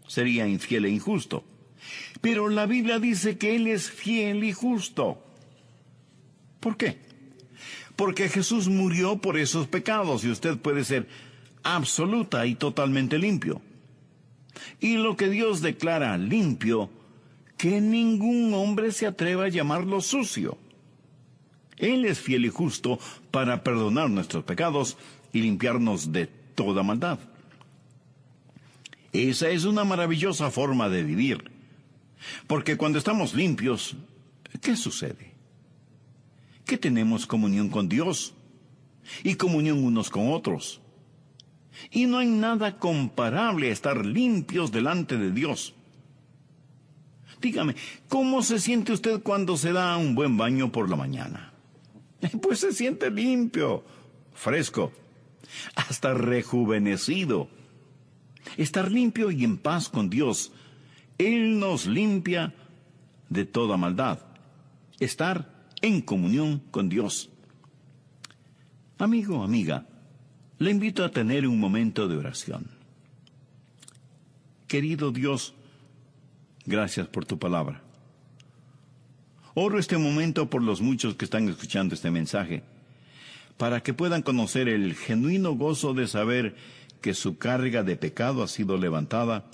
Sería infiel e injusto. Pero la Biblia dice que Él es fiel y justo. ¿Por qué? Porque Jesús murió por esos pecados y usted puede ser absoluta y totalmente limpio. Y lo que Dios declara limpio, que ningún hombre se atreva a llamarlo sucio. Él es fiel y justo para perdonar nuestros pecados y limpiarnos de toda maldad. Esa es una maravillosa forma de vivir, porque cuando estamos limpios, ¿qué sucede? Que tenemos comunión con Dios y comunión unos con otros. Y no hay nada comparable a estar limpios delante de Dios. Dígame, ¿cómo se siente usted cuando se da un buen baño por la mañana? Pues se siente limpio, fresco, hasta rejuvenecido. Estar limpio y en paz con Dios, Él nos limpia de toda maldad. Estar en comunión con Dios. Amigo, amiga, le invito a tener un momento de oración. Querido Dios, gracias por tu palabra. Oro este momento por los muchos que están escuchando este mensaje, para que puedan conocer el genuino gozo de saber que su carga de pecado ha sido levantada,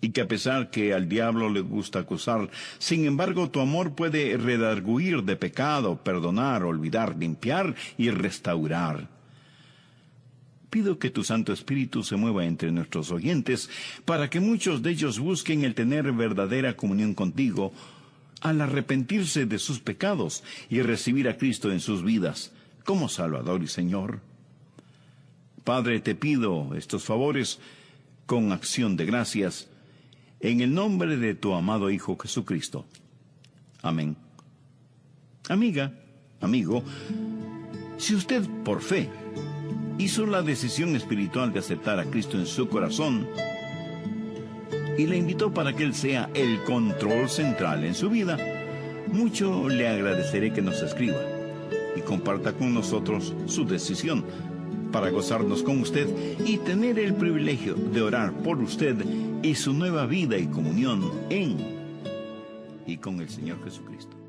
y que a pesar que al diablo le gusta acusar, sin embargo tu amor puede redarguir de pecado, perdonar, olvidar, limpiar y restaurar. Pido que tu Santo Espíritu se mueva entre nuestros oyentes para que muchos de ellos busquen el tener verdadera comunión contigo al arrepentirse de sus pecados y recibir a Cristo en sus vidas como Salvador y Señor. Padre, te pido estos favores con acción de gracias en el nombre de tu amado Hijo Jesucristo. Amén. Amiga, amigo, si usted por fe hizo la decisión espiritual de aceptar a Cristo en su corazón y le invitó para que Él sea el control central en su vida, mucho le agradeceré que nos escriba y comparta con nosotros su decisión para gozarnos con usted y tener el privilegio de orar por usted y su nueva vida y comunión en y con el Señor Jesucristo.